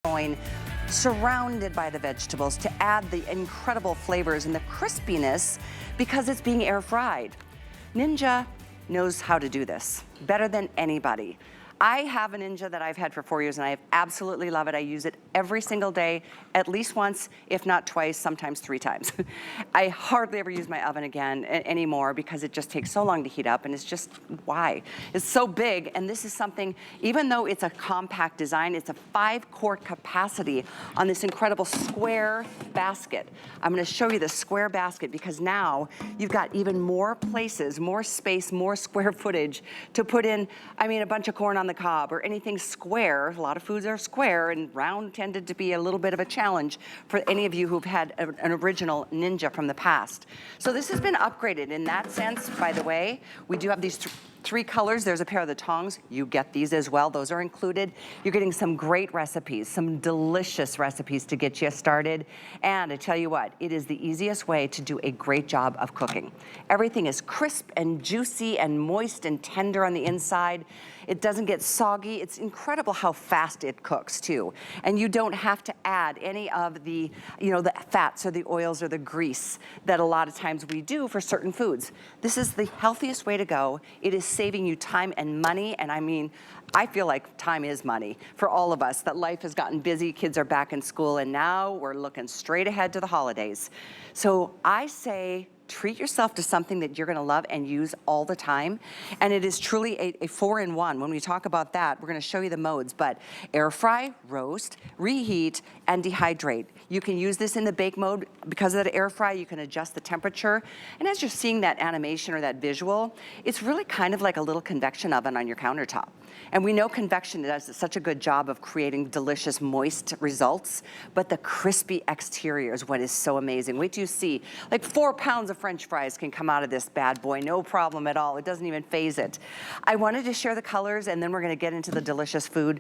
going surrounded by the vegetables to add the incredible flavors and the crispiness because it's being air fried. Ninja knows how to do this better than anybody. I have a Ninja that I've had for 4 years and I absolutely love it. I use it every single day, at least once, if not twice, sometimes 3 times. I hardly ever use my oven again anymore because it just takes so long to heat up, and it's just, why? It's so big, and this is something, even though it's a compact design, it's a 5-quart capacity on this incredible square basket. I'm gonna show you the square basket because now you've got even more places, more space, more square footage to put in, I mean, a bunch of corn on the cob or anything square. A lot of foods are square, and round tended to be a little bit of a challenge for any of you who've had an original Ninja from the past. So this has been upgraded in that sense. By the way, we do have these 3 colors. There's a pair of the tongs. You get these as well. Those are included. You're getting some great recipes, some delicious recipes to get you started. And I tell you what, it is the easiest way to do a great job of cooking. Everything is crisp and juicy and moist and tender on the inside. It doesn't get soggy. It's incredible how fast it cooks too. And you don't have to add any of the, the fats or the oils or the grease that a lot of times we do for certain foods. This is the healthiest way to go. It is saving you time and money, and I mean, I feel like time is money for all of us, that life has gotten busy, kids are back in school, and now we're looking straight ahead to the holidays. So I say, treat yourself to something that you're gonna love and use all the time. And it is truly a 4-in-1. When we talk about that, we're gonna show you the modes, but air fry, roast, reheat, and dehydrate. You can use this in the bake mode. Because of the air fry, you can adjust the temperature. And as you're seeing that animation or that visual, it's really kind of like a little convection oven on your countertop. And we know convection does such a good job of creating delicious, moist results, but the crispy exterior is what is so amazing. Wait till you see, like 4 pounds of French fries can come out of this bad boy, no problem at all. It doesn't even phase it. I wanted to share the colors, and then we're gonna get into the delicious food.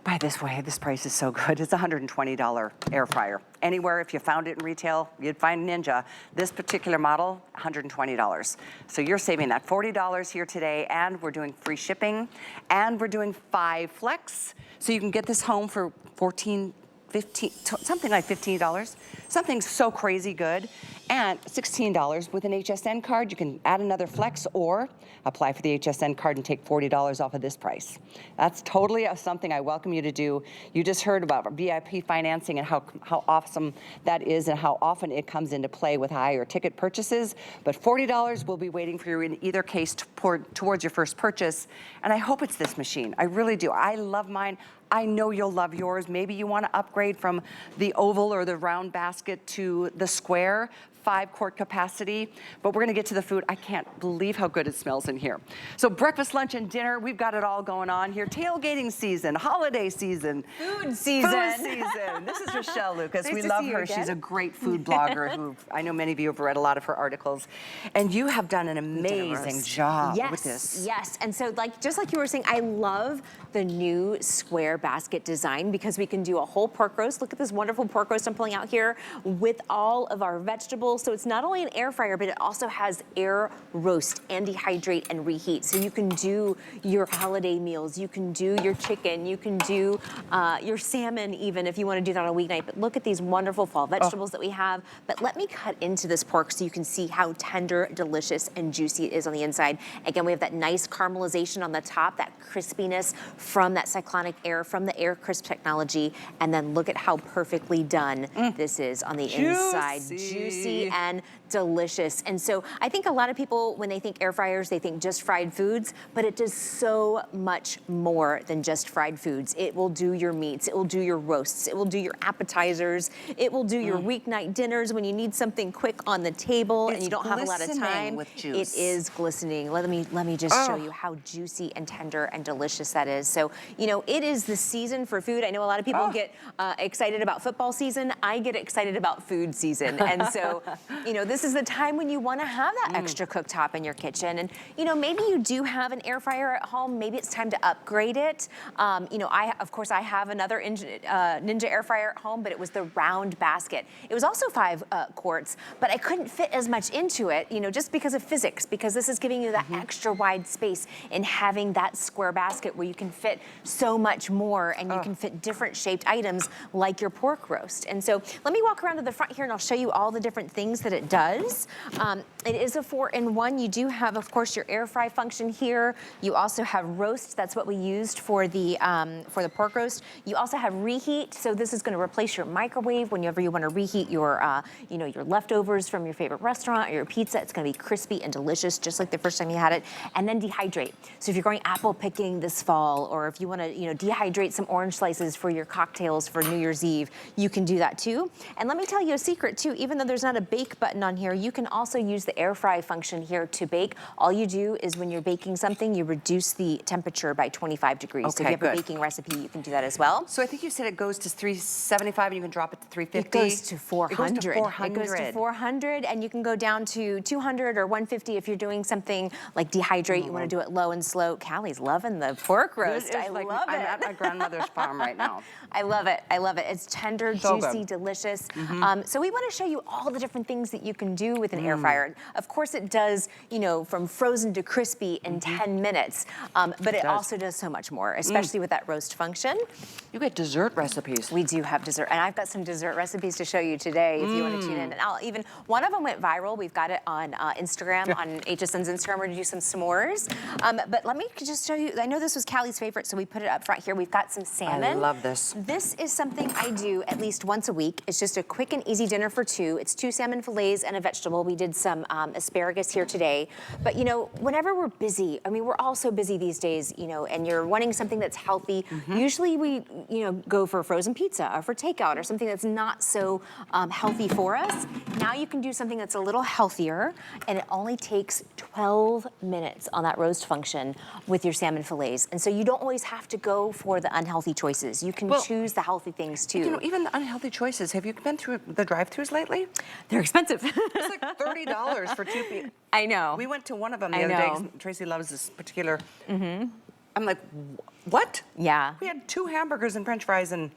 By this way, this price is so good. It's a $120 air fryer. Anywhere, if you found it in retail, you'd find Ninja. This particular model, $120. So you're saving that $40 here today, and we're doing free shipping, and we're doing 5 flex. So you can get this home for $14, $15, something like $15. Something so crazy good. And $16 with an HSN card. You can add another flex or apply for the HSN card and take $40 off of this price. That's totally something I welcome you to do. You just heard about VIP financing and how awesome that is and how often it comes into play with higher ticket purchases. But $40 will be waiting for you in either case towards your first purchase. And I hope it's this machine. I really do. I love mine. I know you'll love yours. Maybe you want to upgrade from the oval or the round basket to the square. 5-quart capacity, but we're gonna get to the food. I can't believe how good it smells in here. So breakfast, lunch, and dinner, we've got it all going on here. Tailgating season, holiday season. Food season. Food season. This is Rochelle Lucas. Nice we to love see her. you again. She's a great food blogger who I know many of you have read a lot of her articles. And you have done an amazing job with this. Yes, and so just like you were saying, I love the new square basket design because we can do a whole pork roast. Look at this wonderful pork roast I'm pulling out here with all of our vegetables. So it's not only an air fryer, but it also has air roast and dehydrate and reheat. So you can do your holiday meals, you can do your chicken, you can do your salmon even if you want to do that on a weeknight. But look at these wonderful fall vegetables that we have. But let me cut into this pork so you can see how tender, delicious, and juicy it is on the inside. Again, we have that nice caramelization on the top, that crispiness from that cyclonic air, from the air crisp technology. And then look at how perfectly done this is on the inside. Juicy and delicious. And so I think a lot of people, when they think air fryers, they think just fried foods, but it does so much more than just fried foods. It will do your meats, it will do your roasts, it will do your appetizers, it will do your weeknight dinners when you need something quick on the table and you don't have a lot of time. With juice. It is glistening. Let me just show you how juicy and tender and delicious that is. So, it is the season for food. I know a lot of people get excited about football season. I get excited about food season. And so, this this is the time when you wanna have that extra cooktop in your kitchen. And you know, maybe you do have an air fryer at home, maybe it's time to upgrade it. You know, of course I have another Ninja air fryer at home, but it was the round basket. It was also 5 quarts, but I couldn't fit as much into it, you know, just because of physics, because this is giving you that extra wide space in having that square basket where you can fit so much more, and you can fit different shaped items like your pork roast. And so let me walk around to the front here and I'll show you all the different things that it does. It is a 4-in-1. You do have, of course, your air fry function here. You also have roast. That's what we used for the pork roast. You also have reheat. So this is going to replace your microwave whenever you want to reheat your, you know, your leftovers from your favorite restaurant or your pizza. It's going to be crispy and delicious, just like the first time you had it. And then dehydrate. So if you're going apple picking this fall, or if you want to, you know, dehydrate some orange slices for your cocktails for New Year's Eve, you can do that too. And let me tell you a secret too. Even though there's not a bake button on here, you can also use the air fry function here to bake. All you do is when you're baking something, you reduce the temperature by 25 degrees. Okay, so if you have a baking recipe, you can do that as well. So I think you said it goes to 375 and you can drop it to 350. It goes to 400. It goes to 400. It goes to 400, and you can go down to 200 or 150 if you're doing something like dehydrate. You want to do it low and slow. Callie's loving the pork roast. I love it. I'm at my grandmother's farm right now. I love it. I love it. It's tender, So juicy, good. delicious. So we want to show you all the different things that you can do with an air fryer. Of course, it does, you know, from frozen to crispy in 10 minutes, but it also does so much more, especially with that roast function. You get dessert recipes. We do have dessert, and I've got some dessert recipes to show you today if you want to tune in. And one of them went viral. We've got it on Instagram, on HSN's Instagram. We're going to do some s'mores. But let me just show you. I know this was Callie's favorite, so we put it up front here. We've got some salmon. I love this. This is something I do at least once a week. It's just a quick and easy dinner for 2. It's 2 salmon fillets and a vegetable. We did some asparagus here today. But you know, whenever we're busy, I mean, we're all so busy these days, you know, and you're wanting something that's healthy. Usually we, you know, go for frozen pizza or for takeout or something that's not so healthy for us. Now you can do something that's a little healthier, and it only takes 12 minutes on that roast function with your salmon fillets. And so you don't always have to go for the unhealthy choices. You can choose the healthy things too. You know, even the unhealthy choices. Have you been through the drive-thrus lately? They're expensive. It's like $30 for 2 people. I know. We went to one of them the other day. 'Cause Tracy loves this particular. I'm like, what? Yeah. We had 2 hamburgers and French fries and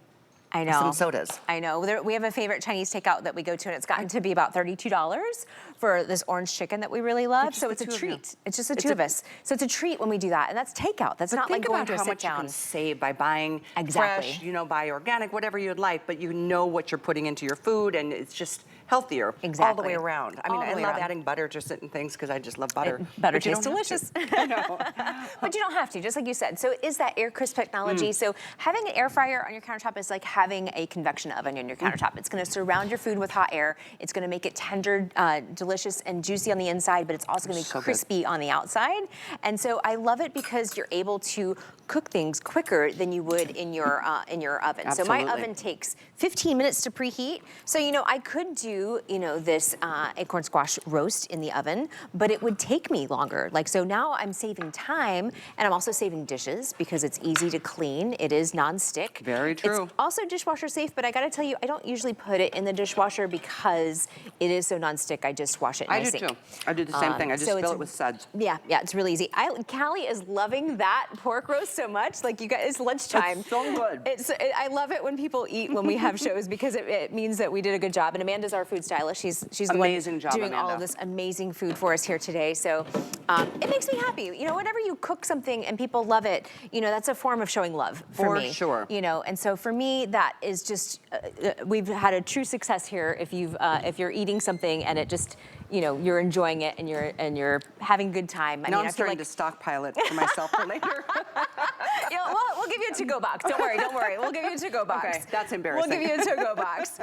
I know. some sodas. I know. We have a favorite Chinese takeout that we go to, and it's gotten to be about $32 for this orange chicken that we really love. So it's a treat. It's just the 2 of us. So it's a treat when we do that, and that's takeout. That's not like going to a sit down. Think about how much you can save by buying Exactly. fresh, you know, buy organic, whatever you'd like, but you know what you're putting into your food, and it's just healthier all the way around. I mean, I love adding butter to certain things because I just love butter. Butter tastes delicious. I know. But you don't have to, just like you said. So it is that air crisp technology. So having an air fryer on your countertop is like having a convection oven on your countertop. It's going to surround your food with hot air. It's going to make it tender, delicious, and juicy on the inside, but it's also going to be crispy on the outside. And so I love it because you're able to cook things quicker than you would in your oven. Absolutely. So my oven takes 15 minutes to preheat. So, you know, I could do, you know, this acorn squash roast in the oven, but it would take me longer. Like, so now I'm saving time, and I'm also saving dishes because it's easy to clean. It is nonstick. Very true. It's also dishwasher safe, but I gotta tell you, I don't usually put it in the dishwasher because it is so nonstick. I just wash it in my sink. I do too. I do the same thing. I just fill it with suds. Yeah, it's really easy. Callie is loving that pork roast so much. Like, you guys, it's lunchtime. It's so good. I love it when people eat when we have shows because it means that we did a good job. And Amanda's our food stylist. She's the one doing all of this amazing food for us here today. So it makes me happy. You know, whenever you cook something and people love it, you know, that's a form of showing love for me. For sure. You know, and so for me, that is just we've had a true success here. If you're eating something and it just, you know, you're enjoying it and you're having a good time. Now I'm starting to stockpile it for myself for later. You know, we'll give you a to-go box. Don't worry. We'll give you a to-go box. Okay, that's embarrassing. We'll give you a to-go box.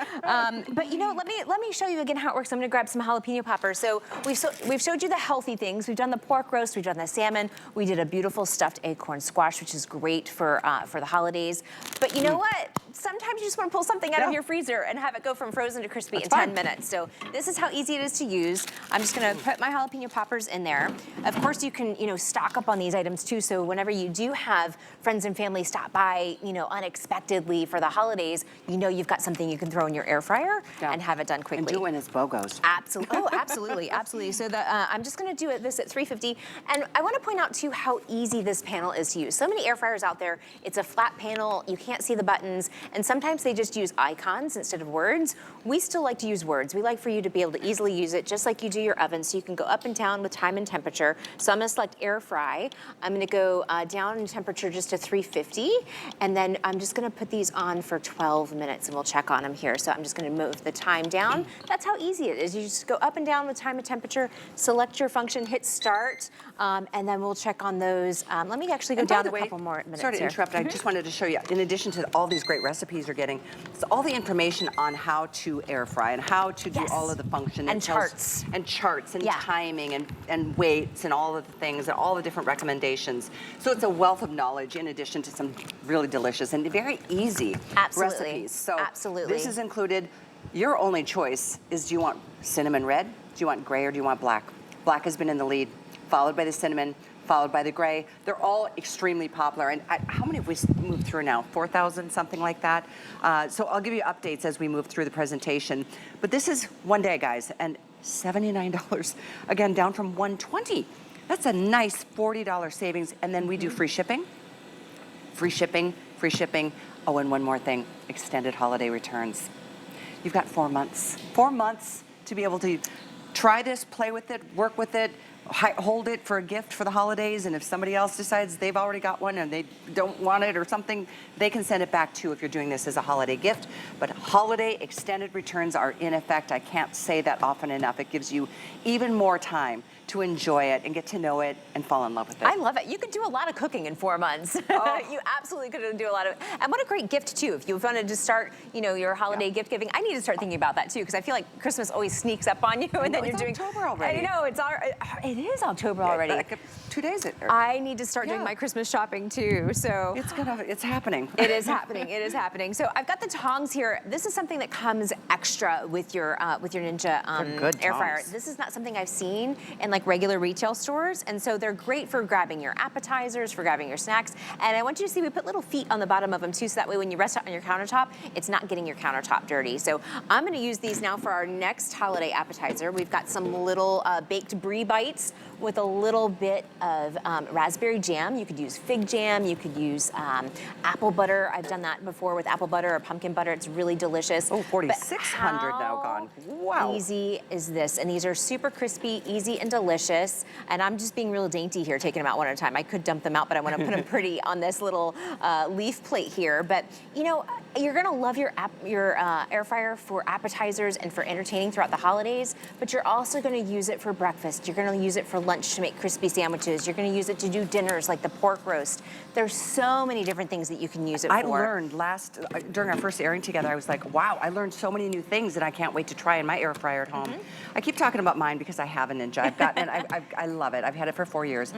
But you know, let me show you again how it works. I'm gonna grab some jalapeno poppers. So we've showed you the healthy things. We've done the pork roast. We've done the salmon. We did a beautiful stuffed acorn squash, which is great for the holidays. But you know what? Sometimes you just want to pull something out of your freezer and have it go from frozen to crispy in 10 minutes. So this is how easy it is to use. I'm just gonna put my jalapeno poppers in there. Of course, you can, stock up on these items too. So whenever you do have friends and family stop by, unexpectedly for the holidays, you've got something you can throw in your air fryer and have it done quickly. And do it as BOGOs. Absolutely. Oh, absolutely, absolutely. So I'm just gonna do this at 350. And I wanna point out too how easy this panel is to use. So many air fryers out there, it's a flat panel, you can't see the buttons, and sometimes they just use icons instead of words. We still like to use words. We like for you to be able to easily use it just like you do your oven, so you can go up and down with time and temperature. So I'm gonna select air fry. I'm gonna go down in temperature just to 350, and then I'm just gonna put these on for 12 minutes and we'll check on them here. So I'm just gonna move the time down. That's how easy it is. You just go up and down with time and temperature, select your function, hit start, and then we'll check on those. Let me actually go down a couple more minutes. Sorry to interrupt, I just wanted to show you, in addition to all these great recipes you're getting, it's all the information on how to air fry and how to do all of the function. And charts. And charts and timing and weights and all of the things and all the different recommendations. So it's a wealth of knowledge in addition to some really delicious and very easy recipes. So this is included. Your only choice is, do you want cinnamon red, do you want gray, or do you want black? Black has been in the lead, followed by the cinnamon, followed by the gray. They're all extremely popular. And how many have we moved through now? 4,000, something like that. So I'll give you updates as we move through the presentation. But this is one day, guys, and $79, again, down from $120. That's a nice $40 savings. And then we do free shipping. Free shipping, free shipping. Oh, and one more thing, extended holiday returns. You've got 4 months. 4 months to be able to try this, play with it, work with it, hold it for a gift for the holidays, and if somebody else decides they've already got one and they don't want it or something, they can send it back too if you're doing this as a holiday gift. But holiday extended returns are in effect. I can't say that often enough. It gives you even more time to enjoy it and get to know it and fall in love with it. I love it. You could do a lot of cooking in 4 months. Oh. You absolutely could do a lot of, and what a great gift too. If you wanted to start, your holiday gift giving, I need to start thinking about that too, because I feel like Christmas always sneaks up on you, and then you're doing October already. I know it is October already. Like 2 days. I need to start doing my Christmas shopping too. So it's happening. It is happening. It is happening. So I've got the tongs here. This is something that comes extra with your Ninja air fryer. This is not something I've seen in like regular retail stores, and so they're great for grabbing your appetizers, for grabbing your snacks. And I want you to see we put little feet on the bottom of them too, so that way when you rest it on your countertop, it's not getting your countertop dirty. So I'm going to use these now for our next holiday appetizer. We've got some little baked brie bites with a little bit of raspberry jam. You could use fig jam, you could use apple butter. I've done that before with apple butter or pumpkin butter. It's really delicious. Oh, 4,600 now gone. Wow. Easy is this, and these are super crispy, easy and delicious. And I'm just being real dainty here, taking them out one at a time. I could dump them out, but I want to put them pretty on this little leaf plate here. But you're gonna love your air fryer for appetizers and for entertaining throughout the holidays, but you're also gonna use it for breakfast. You're gonna use it for lunch to make crispy sandwiches. You're gonna use it to do dinners like the pork roast. There's so many different things that you can use it for. I learned during our first airing together, I was like, wow, I learned so many new things that I can't wait to try in my air fryer at home. I keep talking about mine because I have a Ninja. I've got, and I love it. I've had it for 4 years.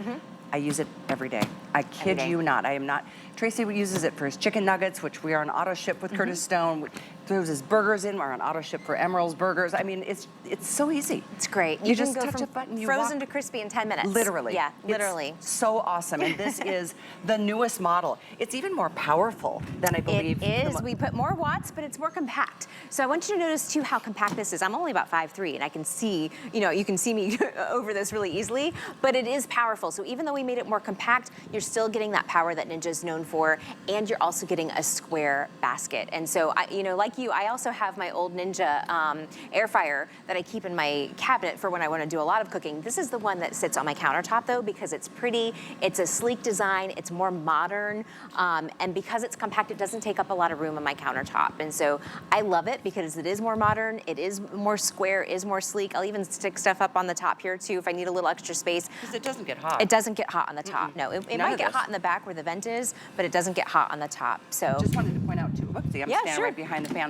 I use it every day. I kid you not. I am not. Tracy uses it for his chicken nuggets, which we are on auto ship with Curtis Stone. Throws his burgers in. We're on auto ship for Emerald's Burgers. I mean, it's so easy. It's great. You just can go touch from a button, frozen to crispy in 10 minutes. Literally. Yeah, literally. It's so awesome. And this is the newest model. It's even more powerful than I believe. It is. We put more watts, but it's more compact. So I want you to notice too how compact this is. I'm only about 5'3", and I can see, you can see me over this really easily, but it is powerful. So even though we made it more compact, you're still getting that power that Ninja is known for, and you're also getting a square basket. And so, like you, I also have my old Ninja air fryer that I keep in my cabinet for when I want to do a lot of cooking. This is the one that sits on my countertop though, because it's pretty, it's a sleek design, it's more modern, and because it's compact, it doesn't take up a lot of room on my countertop. And so I love it because it is more modern, it is more square, is more sleek. I'll even stick stuff up on the top here too if I need a little extra space. Because it doesn't get hot. It doesn't get hot on the top. No, it might get hot in the back where the vent is, but it doesn't get hot on the top. So just wanted to point out too, oopsie, I'm standing right behind the fan.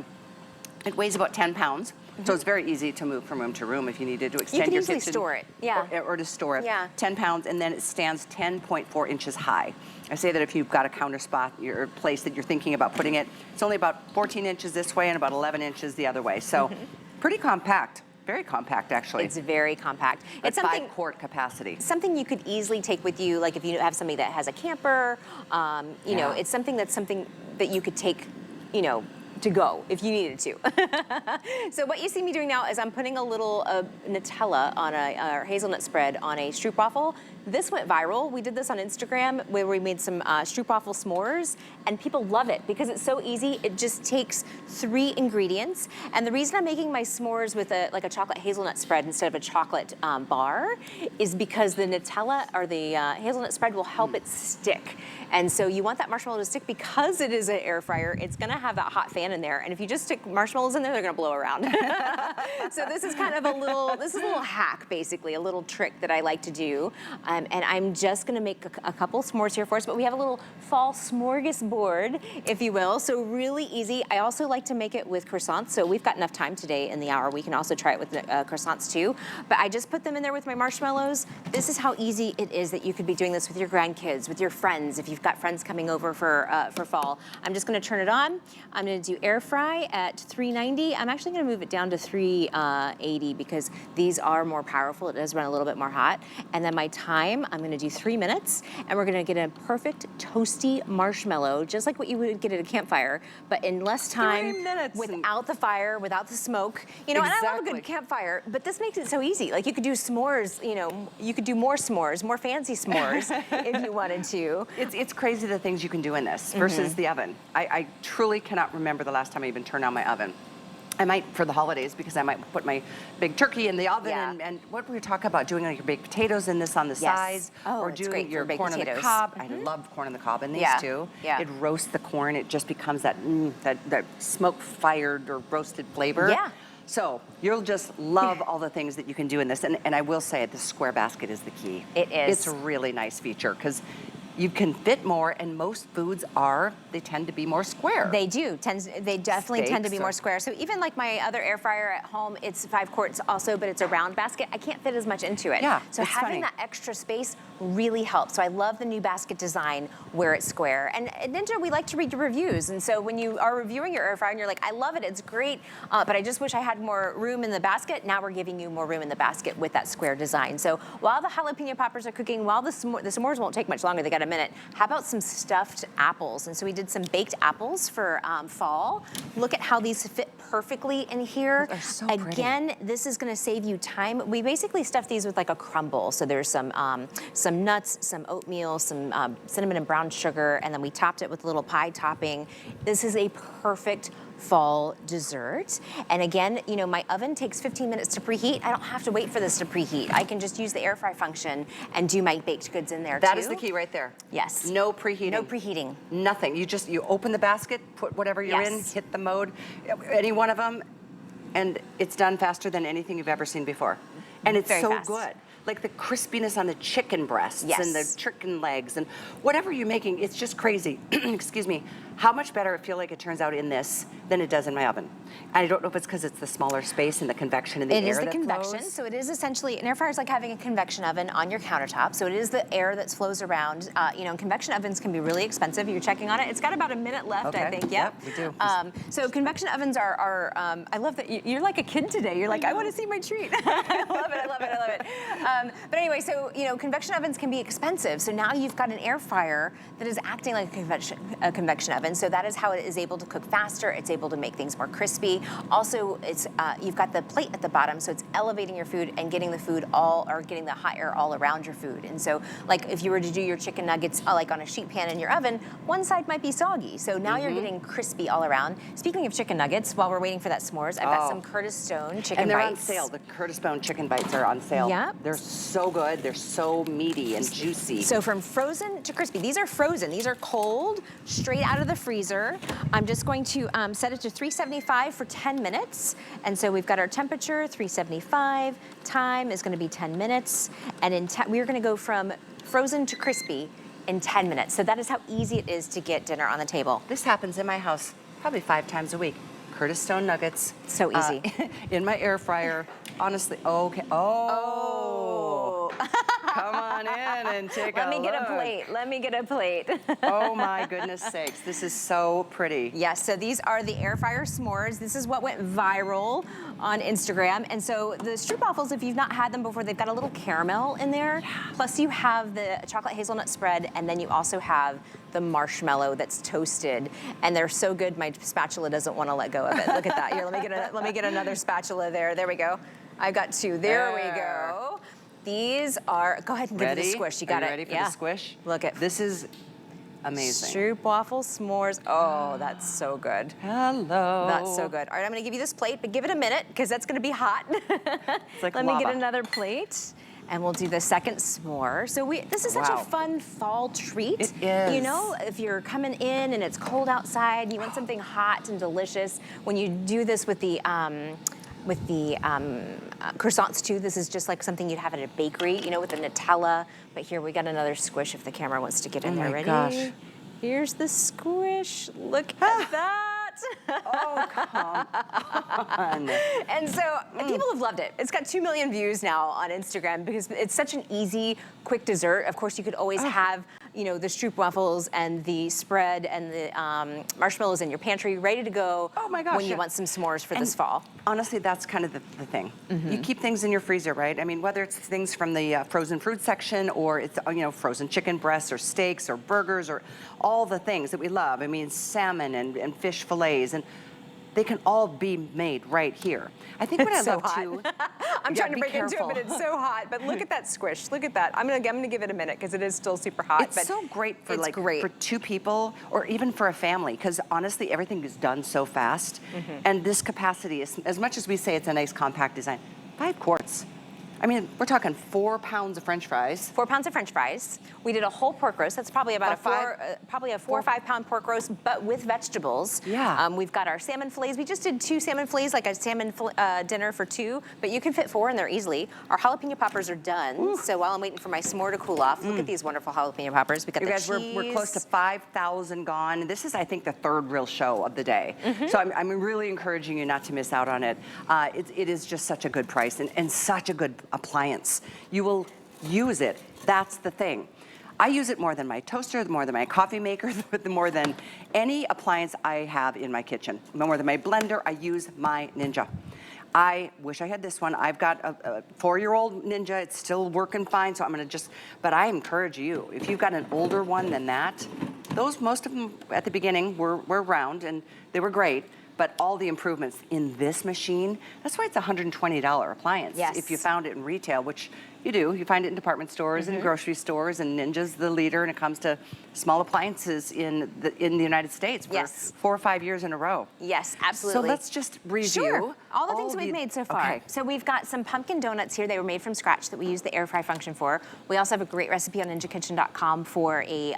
It weighs about 10 pounds, so it's very easy to move from room to room if you needed to extend your kitchen. You can easily store it, or to store it. 10 pounds, and then it stands 10.4 inches high. I say that if you've got a counter spot, your place that you're thinking about putting it, it's only about 14 inches this way and about 11 inches the other way. So pretty compact, very compact actually. It's very compact. It's something 5-quart capacity. Something you could easily take with you, like if you have somebody that has a camper, you know, it's something that you could take, you know, to go if you needed to. So what you see me doing now is I'm putting a little Nutella on a hazelnut spread on a stroopwafel. This went viral. We did this on Instagram where we made some stroopwafel s'mores, and people love it because it's so easy. It just takes 3 ingredients. And the reason I'm making my s'mores with like a chocolate hazelnut spread instead of a chocolate bar is because the Nutella or the hazelnut spread will help it stick. And so you want that marshmallow to stick because it is an air fryer. It's gonna have that hot fan in there. And if you just stick marshmallows in there, they're gonna blow around. So this is kind of a little hack, basically, a little trick that I like to do. And I'm just gonna make a couple s'mores here for us, but we have a little fall smorgasbord, if you will. So really easy. I also like to make it with croissants. So we've got enough time today in the hour. We can also try it with croissants too. But I just put them in there with my marshmallows. This is how easy it is that you could be doing this with your grandkids, with your friends, if you've got friends coming over for fall. I'm just gonna turn it on. I'm gonna do air fry at 390. I'm actually gonna move it down to 380 because these are more powerful. It does run a little bit more hot. And then my time, I'm gonna do 3 minutes, and we're gonna get a perfect toasty marshmallow, just like what you would get at a campfire, but in less time, 3 minutes. without the fire, without the smoke. You know, and I love a good campfire, but this makes it so easy. Like you could do s'mores, you know, you could do more s'mores, more fancy s'mores if you wanted to. It's crazy the things you can do in this versus the oven. I truly cannot remember the last time I even turned on my oven. I might for the holidays because I might put my big turkey in the oven and what were we talking about? Doing like your baked potatoes in this on the sides or doing your corn on the cob. I love corn on the cob in these too. It roasts the corn. It just becomes that that smoke fired or roasted flavor. So you'll just love all the things that you can do in this. And I will say the square basket is the key. It is. It's a really nice feature because you can fit more, and most foods they tend to be more square. They do. They definitely tend to be more square. So even like my other air fryer at home, it's 5 quarts also, but it's a round basket. I can't fit as much into it. Yeah, so having that extra space really helps. So I love the new basket design where it's square. And at Ninja, we like to read your reviews. And so when you are reviewing your air fryer and you're like, I love it, it's great, but I just wish I had more room in the basket. Now we're giving you more room in the basket with that square design. So while the jalapeno poppers are cooking, while the s'mores won't take much longer, they got a minute, how about some stuffed apples? And so we did some baked apples for fall. Look at how these fit perfectly in here. Those are so Again, this is gonna save you time. We basically stuffed these with like a crumble. So there's some nuts, some oatmeal, some cinnamon and brown sugar, and then we topped it with a little pie topping. This is a perfect fall dessert. And again, you know, my oven takes 15 minutes to preheat. I don't have to wait for this to preheat. I can just use the air fry function and do my baked goods in there too. That is the key right there. Yes. No preheating. No preheating. Nothing. You open the basket, put whatever you're in, hit the mode, any one of them, and it's done faster than anything you've ever seen before. And it's Very so fast. good. Like the crispiness on the chicken breasts and the chicken legs and whatever you're making, it's just crazy. Excuse me. How much better it feel like it turns out in this than it does in my oven. And I don't know if it's because it's the smaller space and the convection in the air that flows. It is the convection, so it is essentially, an air fryer is like having a convection oven on your countertop, so it is the air that flows around. You know, convection ovens can be really expensive. You're checking on it. It's got about a minute left, I think. Yep, we do. So convection ovens are I love that you're like a kid today. You're like, I want to see my treat. I love it, I love it, I love it. But anyway, so, you know, convection ovens can be expensive, so now you've got an air fryer that is acting like a convection oven, so that is how it is able to cook faster. It's able to make things more crispy. Also, it's you've got the plate at the bottom, so it's elevating your food and getting the food getting the hot air all around your food. And so, like if you were to do your chicken nuggets like on a sheet pan in your oven, one side might be soggy. So now you're getting crispy all around. Speaking of chicken nuggets, while we're waiting for that s'mores, I've got some Curtis Stone chicken bites. And they're on sale. The Curtis Stone chicken bites are on sale. Yeah. They're so good. They're so meaty and juicy. So from frozen to crispy. These are frozen. These are cold, straight out of the freezer. I'm just going to set it to 375 for 10 minutes. And so we've got our temperature, 375. Time is going to be 10 minutes. And we're going to go from frozen to crispy in 10 minutes. So that is how easy it is to get dinner on the table. This happens in my house probably 5 times a week. Curtis Stone nuggets. So easy. In my air fryer. Honestly, okay. Oh. So come on in and take a look. Let me get a plate. Let me get a plate. Oh my goodness sakes, this is so pretty. Yes, so these are the air fryer s'mores. This is what went viral on Instagram. And so the stroopwafels, if you've not had them before, they've got a little caramel in there. Plus you have the chocolate hazelnut spread, and then you also have the marshmallow that's toasted. And they're so good, my spatula doesn't want to let go of it. Look at that. Here, let me get another spatula there. There we go. I've got two. There we go. These are, go ahead and give it a squish. You got it. Ready for the squish? Look at this is amazing. Stroopwafel s'mores. Oh, that's so good. Hello. That's so good. All right, I'm gonna give you this plate, but give it a minute because that's gonna be hot. It's like Let lava. me get another plate. And we'll do the second s'more. So this is such a fun fall treat. It is. You know, if you're coming in and it's cold outside and you want something hot and delicious, when you do this with the croissants too, this is just like something you'd have at a bakery, you know, with the Nutella. But here we got another squish if the camera wants to get in there. Ready? Gosh. Here's the squish. Look at that. Oh, come on. And so people have loved it. It's got 2 million views now on Instagram because it's such an easy, quick dessert. Of course, you could always have, you know, the stroopwafels and the spread and the marshmallows in your pantry ready to go. Oh my gosh. When you want some s'mores for this fall. Honestly, that's kind of the thing. You keep things in your freezer, right? I mean, whether it's things from the frozen fruit section or it's, you know, frozen chicken breasts or steaks or burgers or all the things that we love. I mean, salmon and fish fillets, and they can all be made right here. I think what I love too. I'm trying to break into it, but it's so hot. But look at that squish. Look at that. I'm gonna give it a minute because it is still super hot. It's so great for for 2 people or even for a family, because honestly, everything is done so fast. And this capacity is, as much as we say it's a nice compact design, 5 quarts. I mean, we're talking 4 pounds of French fries. 4 pounds of French fries. We did a whole pork roast. That's probably about probably a 4 or 5 pound pork roast, but with vegetables. Yeah. We've got our salmon fillets. We just did 2 salmon fillets, like a salmon dinner for 2, but you can fit 4 in there easily. Our jalapeno poppers are done. Ooh. So while I'm waiting for my s'more to cool off, look at these wonderful jalapeno poppers. We got the cheese. We're close to 5,000 gone. This is, I think, the 3rd real show of the day. So I'm really encouraging you not to miss out on it. It is just such a good price and such a good appliance. You will use it. That's the thing. I use it more than my toaster, more than my coffee maker, more than any appliance I have in my kitchen. More than my blender, I use my Ninja. I wish I had this one. I've got a 4-year-old Ninja. It's still working fine, so I'm gonna but I encourage you, if you've got an older one than that, most of them at the beginning were round and they were great. But all the improvements in this machine, that's why it's a $120 appliance. Yes. If you found it in retail, which you do. You find it in department stores and grocery stores, and Ninja's the leader when it comes to small appliances in the United States for 4 or 5 years in a row. Yes, absolutely. So let's just review. Sure. All the things we've made so far. Okay. So we've got some pumpkin donuts here. They were made from scratch that we use the air fry function for. We also have a great recipe on ninjakitchen.com for a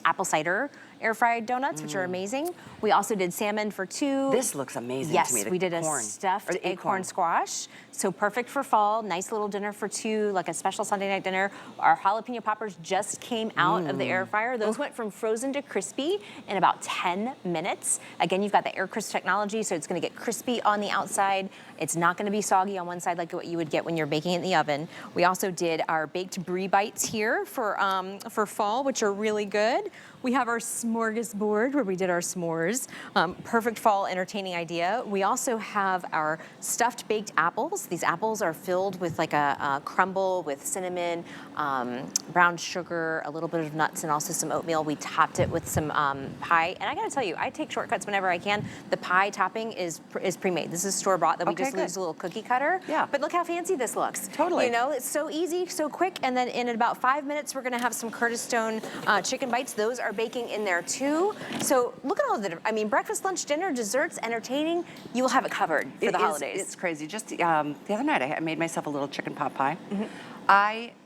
apple cider air fried donuts, which are amazing. We also did salmon for 2. This looks amazing to me. Yes, we did a stuffed acorn squash. So perfect for fall, nice little dinner for 2, like a special Sunday night dinner. Our jalapeno poppers just came out of the air fryer. Those went from frozen to crispy in about 10 minutes. Again, you've got the air crisp technology, so it's gonna get crispy on the outside. It's not gonna be soggy on one side like what you would get when you're baking it in the oven. We also did our baked brie bites here for fall, which are really good. We have our smorgasbord where we did our s'mores. Perfect fall entertaining idea. We also have our stuffed baked apples. These apples are filled with like a crumble with cinnamon, brown sugar, a little bit of nuts, and also some oatmeal. We topped it with some pie. And I gotta tell you, I take shortcuts whenever I can. The pie topping is pre-made. This is store-bought that we just use a little cookie cutter. Yeah. But look how fancy this looks. Totally. You know, it's so easy, so quick, and then in about 5 minutes, we're gonna have some Curtis Stone chicken bites. Those are baking in there too. So look at all of the, I mean, breakfast, lunch, dinner, desserts, entertaining, you will have it covered for the holidays. It's crazy. Just the other night, I made myself a little chicken pot pie.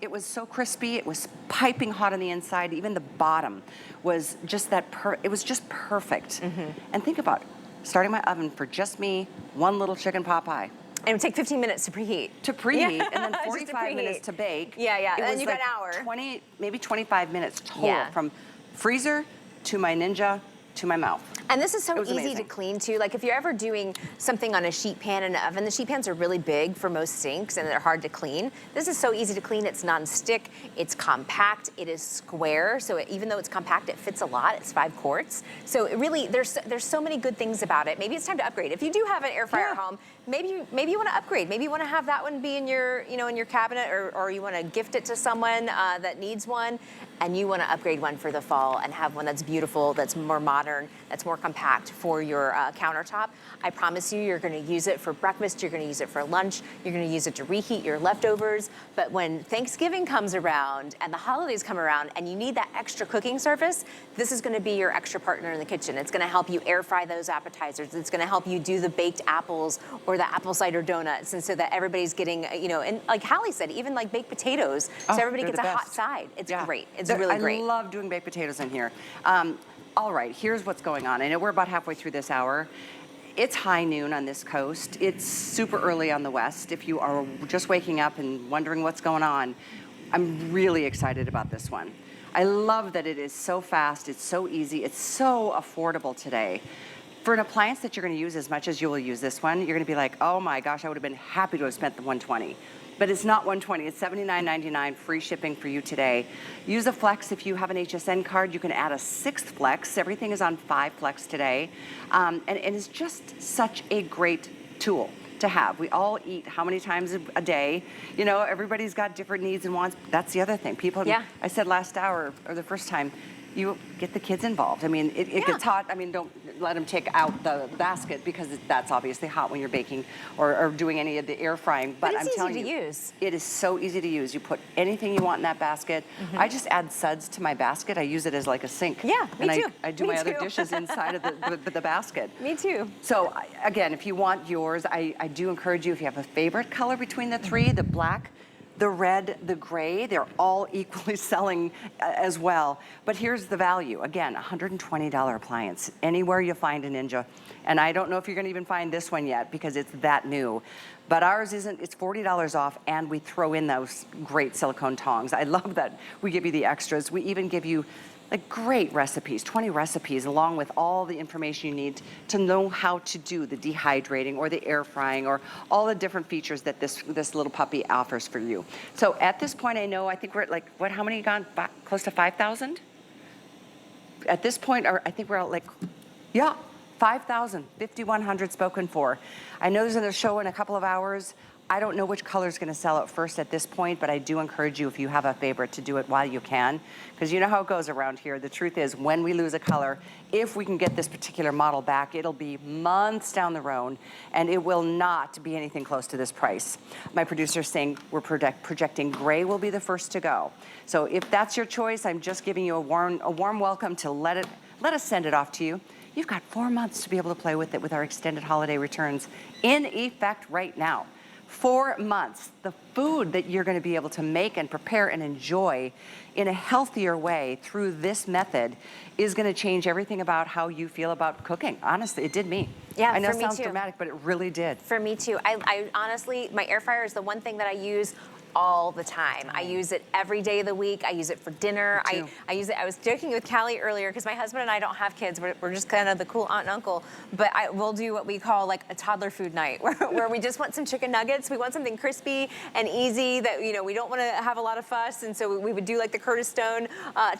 It was so crispy. It was piping hot on the inside. Even the bottom was just that, it was just perfect. And think about starting my oven for just me, 1 little chicken pot pie. And it would take 15 minutes to preheat. And then 45 minutes to bake. Yeah, and then you got like an hour. 20, maybe 25 minutes total from freezer to my Ninja to my mouth. And this is so easy amazing. to clean too. Like if you're ever doing something on a sheet pan in an oven, the sheet pans are really big for most sinks and they're hard to clean. This is so easy to clean. It's non-stick, it's compact, it is square. So even though it's compact, it fits a lot. It's 5 quarts. So it really, there's so many good things about it. Maybe it's time to upgrade. If you do have an air fryer at home, maybe you want to upgrade. Maybe you want to have that one be in your, in your cabinet, or you want to gift it to someone that needs one, and you want to upgrade one for the fall and have one that's beautiful, that's more modern, that's more compact for your countertop. I promise you're going to use it for breakfast, you're going to use it for lunch, you're going to use it to reheat your leftovers. But when Thanksgiving comes around and the holidays come around and you need that extra cooking surface, this is going to be your extra partner in the kitchen. It's going to help you air fry those appetizers. It's going to help you do the baked apples or the apple cider donuts, and so that everybody's getting, and like Hallie said, even like baked potatoes, so everybody gets a hot side. It's great. It's really great. I love doing baked potatoes in here. All right, here's what's going on. I know we're about halfway through this hour. It's high noon on this coast. It's super early on the west. If you are just waking up and wondering what's going on, I'm really excited about this one. I love that it is so fast, it's so easy, it's so affordable today. For an appliance that you're going to use as much as you will use this one, you're going to be like, oh my gosh, I would have been happy to have spent the $120. But it's not $120, it's $79.99, free shipping for you today. Use a Flex. If you have an HSN card, you can add a 6th Flex. Everything is on 5 Flex today. And it's just such a great tool to have. We all eat how many times a day? Everybody's got different needs and wants. That's the other thing. People, I said last hour, or the first time, you get the kids involved. I mean, it gets hot. I mean, don't let them take out the basket, because that's obviously hot when you're baking or doing any of the air frying. But I'm telling you, easy to use. It is so easy to use. You put anything you want in that basket. I just add suds to my basket. I use it as like a sink. Yeah, me too. I do my other dishes inside of the basket. Me too. So again, if you want yours, I do encourage you, if you have a favorite color between the three, the black, the red, the gray, they're all equally selling as well. But here's the value. Again, $120 appliance. Anywhere you find a Ninja. And I don't know if you're gonna even find this one yet, because it's that new. But ours isn't, it's $40 off, and we throw in those great silicone tongs. I love that we give you the extras. We even give you like great recipes, 20 recipes, along with all the information you need to know how to do the dehydrating or the air frying or all the different features that this little puppy offers for you. So at this point, I think we're at like, how many gone? Close to 5,000? At this point, I think we're at like, 5,000, 5,100 spoken for. I know there's a show in a couple of hours. I don't know which color is going to sell at first at this point, but I do encourage you, if you have a favorite, to do it while you can, because you know how it goes around here. The truth is, when we lose a color, if we can get this particular model back, it'll be months down the road, and it will not be anything close to this price. My producer's saying we're projecting gray will be the first to go. So if that's your choice, I'm just giving you a warm welcome to let us send it off to you. You've got 4 months to be able to play with it with our extended holiday returns in effect right now. 4 months. The food that you're going to be able to make and prepare and enjoy in a healthier way through this method is going to change everything about how you feel about cooking. Honestly, it did me. Yeah, I know for it me sounds too. dramatic, but it really did. For me too. I honestly, my air fryer is the one thing that I use all the time. I use it every day of the week. I use it for dinner. I use it. I was joking with Callie earlier, because my husband and I don't have kids. We're just kind of the cool aunt and uncle. But we'll do what we call like a toddler food night, where we just want some chicken nuggets. We want something crispy and easy that, we don't want to have a lot of fuss. And so we would do like the Curtis Stone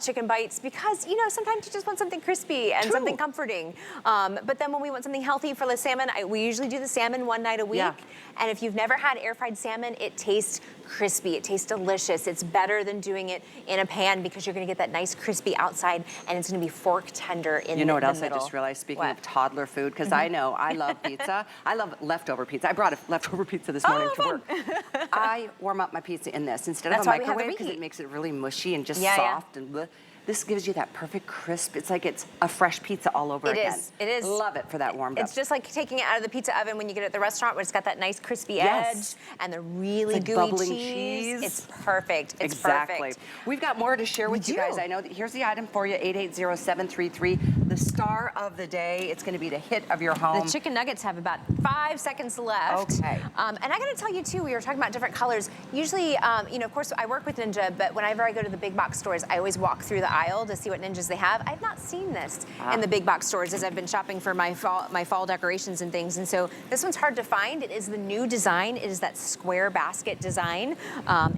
chicken bites, because, sometimes you just want something crispy and something comforting. But then when we want something healthy for the salmon, we usually do the salmon one night a week. And if you've never had air fried salmon, it tastes crispy. It tastes delicious. It's better than doing it in a pan, because you're going to get that nice crispy outside, and it's going to be fork tender in the middle. You know what else I just realized, speaking of toddler food, because I know I love pizza. I love leftover pizza. I brought a leftover pizza this morning to work. I warm up my pizza in this instead of a microwave, because it makes it really mushy and just soft and bleh. This gives you that perfect crisp. It's like it's a fresh pizza all over again. It is. Love it for that warmed up. It's just like taking it out of the pizza oven when you get it at the restaurant, where it's got that nice crispy edge and the really gooey bubbling cheese. It's perfect. It's perfect. We've got more to share with you guys. I know that here's the item for you, 880733. The star of the day. It's going to be the hit of your home. The chicken nuggets have about 5 seconds left. Okay. And I got to tell you too, we were talking about different colors. Usually, of course, I work with Ninja, but whenever I go to the big box stores, I always walk through the aisle to see what Ninjas they have. I've not seen this in the big box stores as I've been shopping for my fall decorations and things. And so this one's hard to find. It is the new design. It is that square basket design.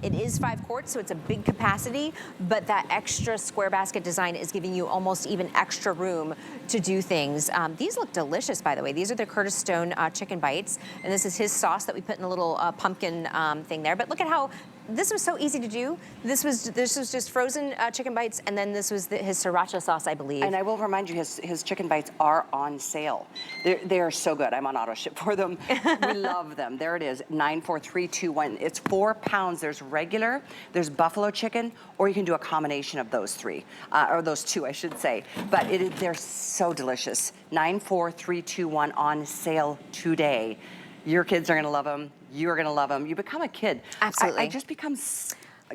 It is 5 quarts, so it's a big capacity, but that extra square basket design is giving you almost even extra room to do things. These look delicious, by the way. These are the Curtis Stone chicken bites, and this is his sauce that we put in a little pumpkin thing there. But look at how this was so easy to do. This was just frozen chicken bites, and then this was his sriracha sauce, I believe. And I will remind you, his chicken bites are on sale. They are so good. I'm on auto ship for them. We love them. There it is, 94321. It's 4 pounds. There's regular, there's buffalo chicken, or you can do a combination of those three, or those two, I should say. But they're so delicious. 94321 on sale today. Your kids are gonna love them. You're gonna love them. You become a kid. Absolutely. I just become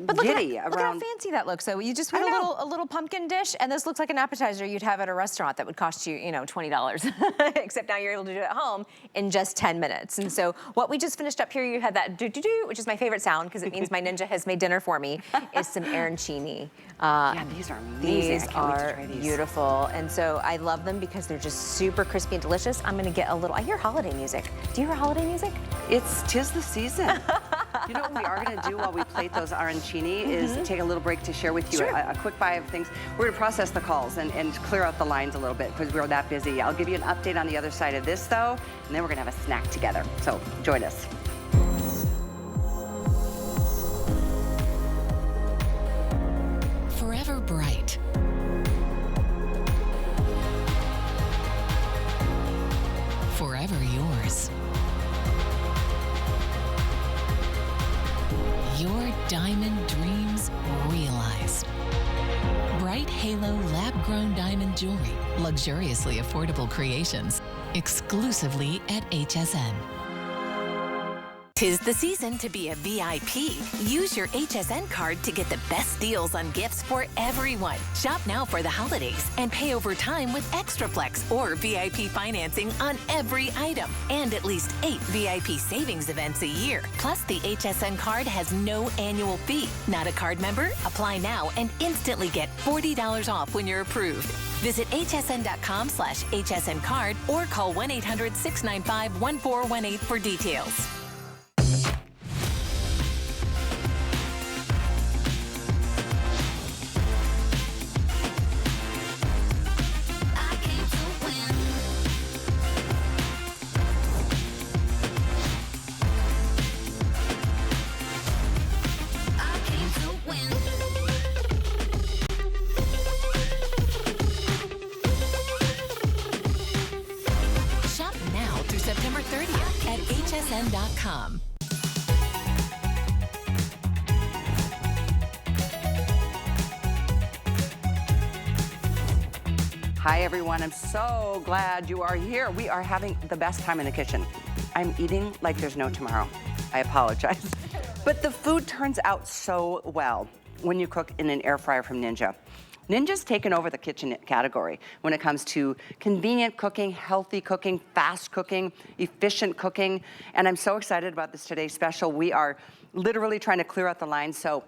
But giddy look at how fancy that looks. So you just put a little pumpkin dish, and this looks like an appetizer you'd have at a restaurant that would cost you, $20. Except now you're able to do it at home in just 10 minutes. And so what we just finished up here, you had that do-do-do, which is my favorite sound because it means my Ninja has made dinner for me, is some arancini. Yeah, these are amazing. These are beautiful. And so I love them because they're just super crispy and delicious. I'm gonna get a little, I hear holiday music. Do you hear holiday music? Tis the season. You know what we are gonna do while we plate those arancini is take a little break to share with you a quick buy of things. We're gonna process the calls and clear out the lines a little bit because we're that busy. I'll give you an update on the other side of this though, and then we're gonna have a snack together. So join us. Forever bright. Forever yours. Your diamond dreams realized. Bright Halo lab-grown diamond jewelry. Luxuriously affordable creations. Exclusively at HSN. 'Tis the season to be a VIP. Use your HSN card to get the best deals on gifts for everyone. Shop now for the holidays and pay over time with ExtraFlex or VIP financing on every item. And at least 8 VIP savings events a year. Plus, the HSN card has no annual fee. Not a card member? Apply now and instantly get $40 off when you're approved. Visit hsn.com/HSN card or call 1-800-695-1418 for details. September 30th at hsn.com. Hi everyone, I'm so glad you are here. We are having the best time in the kitchen. I'm eating like there's no tomorrow. I apologize. But the food turns out so well when you cook in an air fryer from Ninja. Ninja's taken over the kitchen category when it comes to convenient cooking, healthy cooking, fast cooking, efficient cooking, and I'm so excited about this today's special. We are literally trying to clear out the lines, so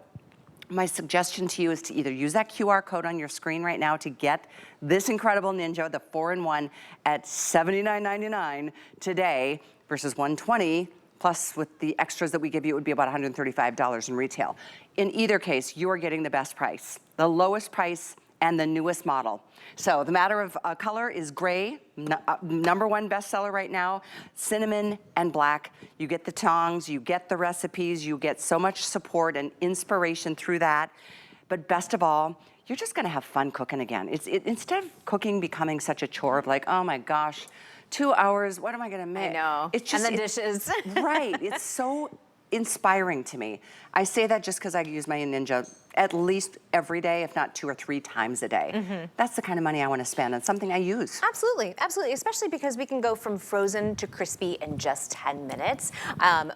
my suggestion to you is to either use that QR code on your screen right now to get this incredible Ninja, the 4-in-1 at $79.99 today versus $120. Plus, with the extras that we give you, it would be about $135 in retail. In either case, you are getting the best price, the lowest price, and the newest model. So the matter of color is gray, #1 bestseller right now, cinnamon and black. You get the tongs, you get the recipes, you get so much support and inspiration through that. But best of all, you're just gonna have fun cooking again. Instead of cooking becoming such a chore of like, oh my gosh, 2 hours, what am I gonna make? I know, it's just, and the dishes. Right, it's so inspiring to me. I say that just because I use my Ninja at least every day, if not 2 or 3 times a day. That's the kind of money I want to spend on something I use. Absolutely, absolutely, especially because we can go from frozen to crispy in just 10 minutes.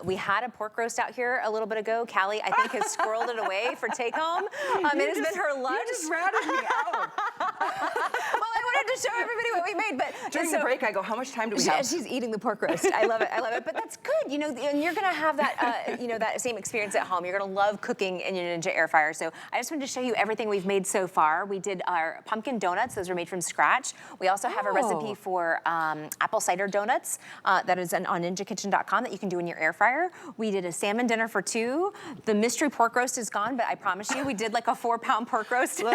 We had a pork roast out here a little bit ago. Callie, I think, has squirreled it away for take home. It has been her lunch. You just ratted me out. Well, I would wanted to show everybody what we made. But During the break, I go, how much time do we have? She's eating the pork roast. I love it. I love it. But that's good. You know, and you're gonna have that, you know, that same experience at home. You're gonna love cooking in your Ninja air fryer. So I just wanted to show you everything we've made so far. We did our pumpkin donuts. Those were made from scratch. We also have a recipe for apple cider donuts that is on ninjakitchen.com that you can do in your air fryer. We did a salmon dinner for two. The mystery pork roast is gone, but I promise you, we did like a 4-pound pork roast. Look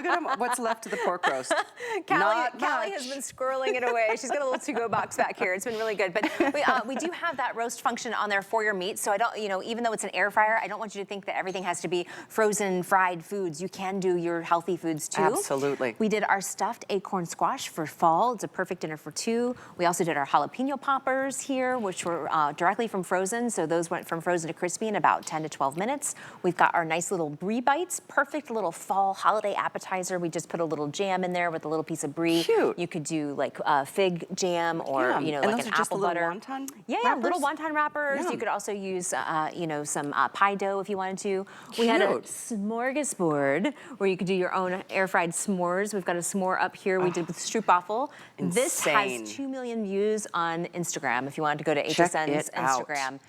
at what's left of the pork roast. Callie has been squirreling it away. She's got a little to-go box back here. It's been really good. But we do have that roast function on there for your meat. So I don't, you know, even though it's an air fryer, I don't want you to think that everything has to be frozen, fried foods. You can do your healthy foods too. Absolutely. We did our stuffed acorn squash for fall. It's a perfect dinner for two. We also did our jalapeno poppers here, which were directly from frozen. So those went from frozen to crispy in about 10 to 12 minutes. We've got our nice little brie bites, perfect little fall holiday appetizer. We just put a little jam in there with a little piece of brie. Cute. You could do like fig jam or, you know, and like those an are just apple little butter. wonton Yeah, wrappers? little wonton wrappers. Yum. You could also use, you know, some pie dough if you wanted to. We had a Cute. smorgasbord where you could do your own air fried s'mores. We've got a s'more up here we did with stroopwafel. This Insane. has 2 million views on Instagram. If you wanted to go to Check HSN's it out. Instagram.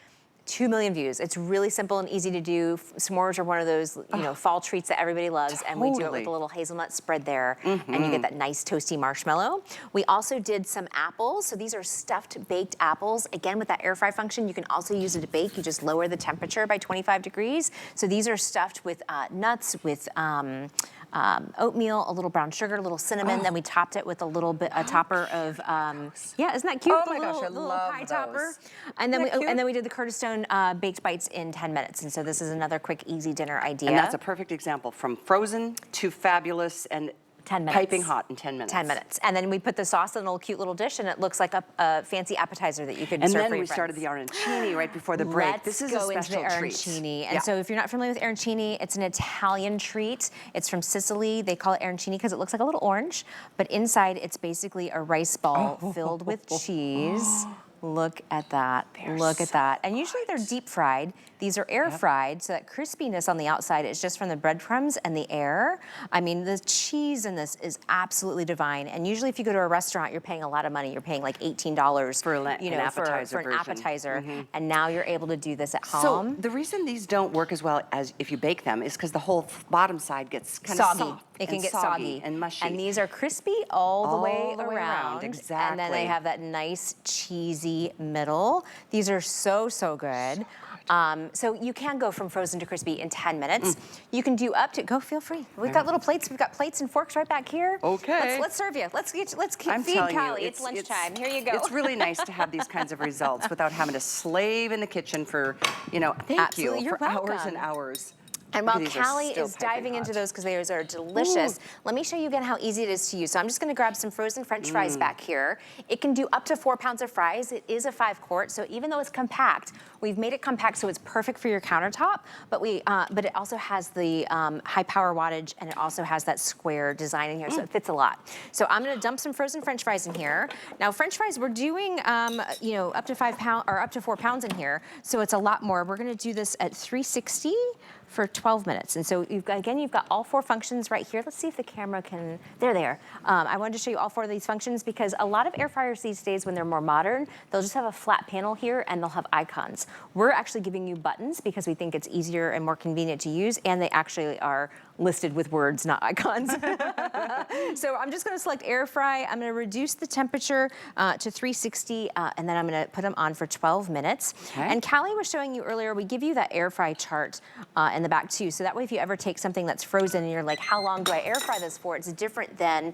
2 million views. It's really simple and easy to do. S'mores are one of those, you know, fall treats that everybody loves, and we do it Totally. with a little hazelnut spread there, and you get that nice toasty marshmallow. We also did some apples. So these are stuffed baked apples. Again, with that air fry function, you can also use it to bake. You just lower the temperature by 25 degrees. So these are stuffed with nuts, with oatmeal, a little brown sugar, a little cinnamon. Then we topped it with a little bit, a topper of, yeah, isn't that cute? Oh The my gosh, I little love pie those. topper. And then Isn't that and then we did the Curtis Stone baked bites in 10 minutes. And so this is another quick, easy dinner idea. And that's a perfect example, from frozen to fabulous and 10 minutes. piping hot in 10 minutes. 10 minutes. And then we put the sauce in a little cute little dish, and it looks like a fancy appetizer that you could And serve then for your we started friends. the arancini right before the break. Let's This is go a into special the treat. arancini. And Yeah. so if you're not familiar with arancini, it's an Italian treat. It's from Sicily. They call it arancini because it looks like a little orange, but inside it's basically a rice ball filled with cheese. Look at that. Look at that. And usually they're deep fried. These are air fried, so that crispiness on the outside is just from the breadcrumbs and the air. I mean, the cheese in this is absolutely divine. And usually if you go to a restaurant, you're paying a lot of money. You're paying like $18 For you know, an appetizer for an version. appetizer. And now you're able to do this at So home. the reason these don't work as well as if you bake them is because the whole bottom side gets kind of Soggy. soft. It can and get soggy soggy and mushy. And these are crispy all the way around. Exactly. And then they have that nice cheesy middle. These are so, so good. So you can go from frozen to crispy in 10 minutes. You can do up to, feel free. We've got little plates. We've got plates and forks right back here. Okay. Let's serve you. Let's I'm feed telling Callie. you, It's lunchtime. Here you go. It's really nice to have these kinds of results without having to slave in the kitchen for, you know, Absolutely, you're for hours welcome. and hours. And Look while at these, they're Callie still is diving piping into hot. those because those are delicious, let me show you again how easy it is to use. So I'm just gonna grab some frozen French fries back here. It can do up to 4 pounds of fries. It is a 5-quart, so even though it's compact, we've made it compact so it's perfect for your countertop, but it also has the high power wattage, and it also has that square design in here, so it fits a lot. So I'm gonna dump some frozen French fries in here. Now French fries, we're doing you know, up to 5 pounds or up to 4 pounds in here, so it's a lot more. We're gonna do this at 360 for 12 minutes. And so you've got all 4 functions right here. Let's see if the camera can, there they are. I wanted to show you all 4 of these functions because a lot of air fryers these days, when they're more modern, they'll just have a flat panel here and they'll have icons. We're actually giving you buttons because we think it's easier and more convenient to use, and they actually are listed with words, not icons. So I'm just gonna select air fry. I'm gonna reduce the temperature to 360, and then I'm gonna put them on for 12 minutes. Okay. And Callie was showing you earlier, we give you that air fry chart in the back too. So that way if you ever take something that's frozen and you're like, how long do I air fry this for? It's different than,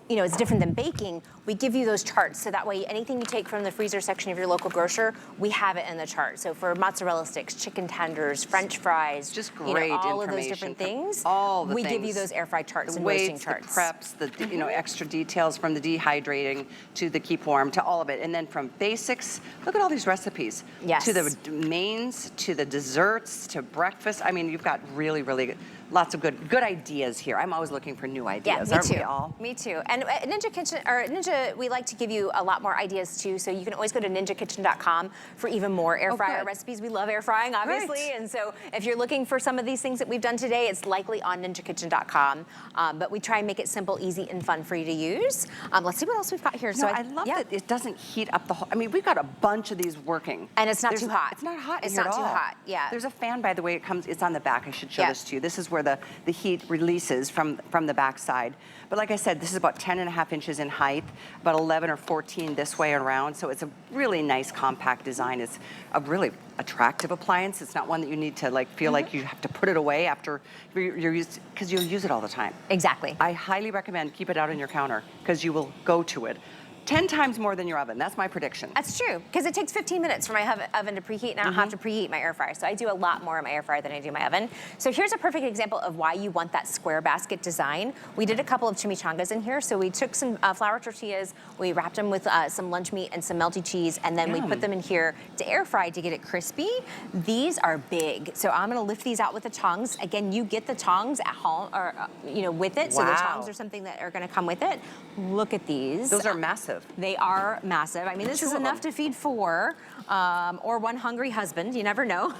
you know, it's different than baking. We give you those charts, so that way anything you take from the freezer section of your local grocer, we have it in the chart. So for mozzarella sticks, chicken tenders, French fries, Just you know, great all of those information different from things, all the we give you things. those air fry charts The and roasting weights, charts. the preps, the you know, extra details from the dehydrating to the keep warm to all of it. And then from basics, look at all these recipes. Yes. To the mains, to the desserts, to breakfast. I mean, you've got really, really lots of good ideas here. I'm always looking for new ideas, aren't we all? Me too. And Ninja Kitchen, or Ninja, we like to give you a lot more ideas too, so you can always go to ninjakitchen.com for even more air fryer recipes. We love air frying, obviously, and so if you're looking for some of these things that we've done today, it's likely on ninjakitchen.com, but we try and make it simple, easy, and fun for you to use. Let's see what else we've got here. So I love that it doesn't heat up the whole, I mean, we've got a bunch of these working. And it's not too hot. It's not hot It's in here not at too all. hot, yeah. There's a fan, by the way, it's on the back. I should show this to you. This is where the heat releases from the back side. But like I said, this is about 10.5 inches in height, about 11 or 14 this way and around. So it's a really nice compact design. It's a really attractive appliance. It's not one that you need to like feel like you have to put it away after you're used, because you'll use it all the time. Exactly. I highly recommend keep it out on your counter because you will go to it 10 times more than your oven. That's my prediction. That's true, because it takes 15 minutes for my oven to preheat, and I don't have to preheat my air fryer. So I do a lot more in my air fryer than I do my oven. So here's a perfect example of why you want that square basket design. We did a couple of chimichangas in here. So we took some flour tortillas, we wrapped them with some lunch meat and some melty cheese, and then we put them in here to air fry to get it crispy. These are big. So I'm gonna lift these out with the tongs. Again, you get the tongs at home, or with it. So the tongs are something that are gonna come with it. Look at these. Those are massive. They are massive. I mean, this is enough to feed 4 or one hungry husband. You never know.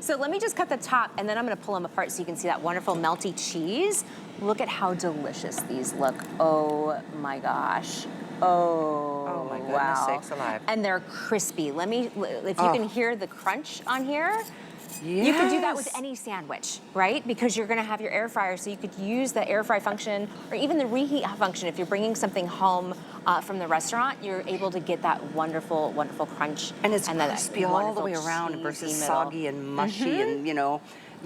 So let me just cut the top, and then I'm going to pull them apart so you can see that wonderful melty cheese. Look at how delicious these look. Oh my gosh. Oh my goodness sakes alive. And they're crispy. Let me, if you can hear the crunch on here. Yes. You could do that with any sandwich, right? Because you're gonna have your air fryer, so you could use the air fry function or even the reheat function. If you're bringing something home from the restaurant, you're able to get that wonderful, wonderful crunch. And it's crispy all the way around versus soggy and mushy and, you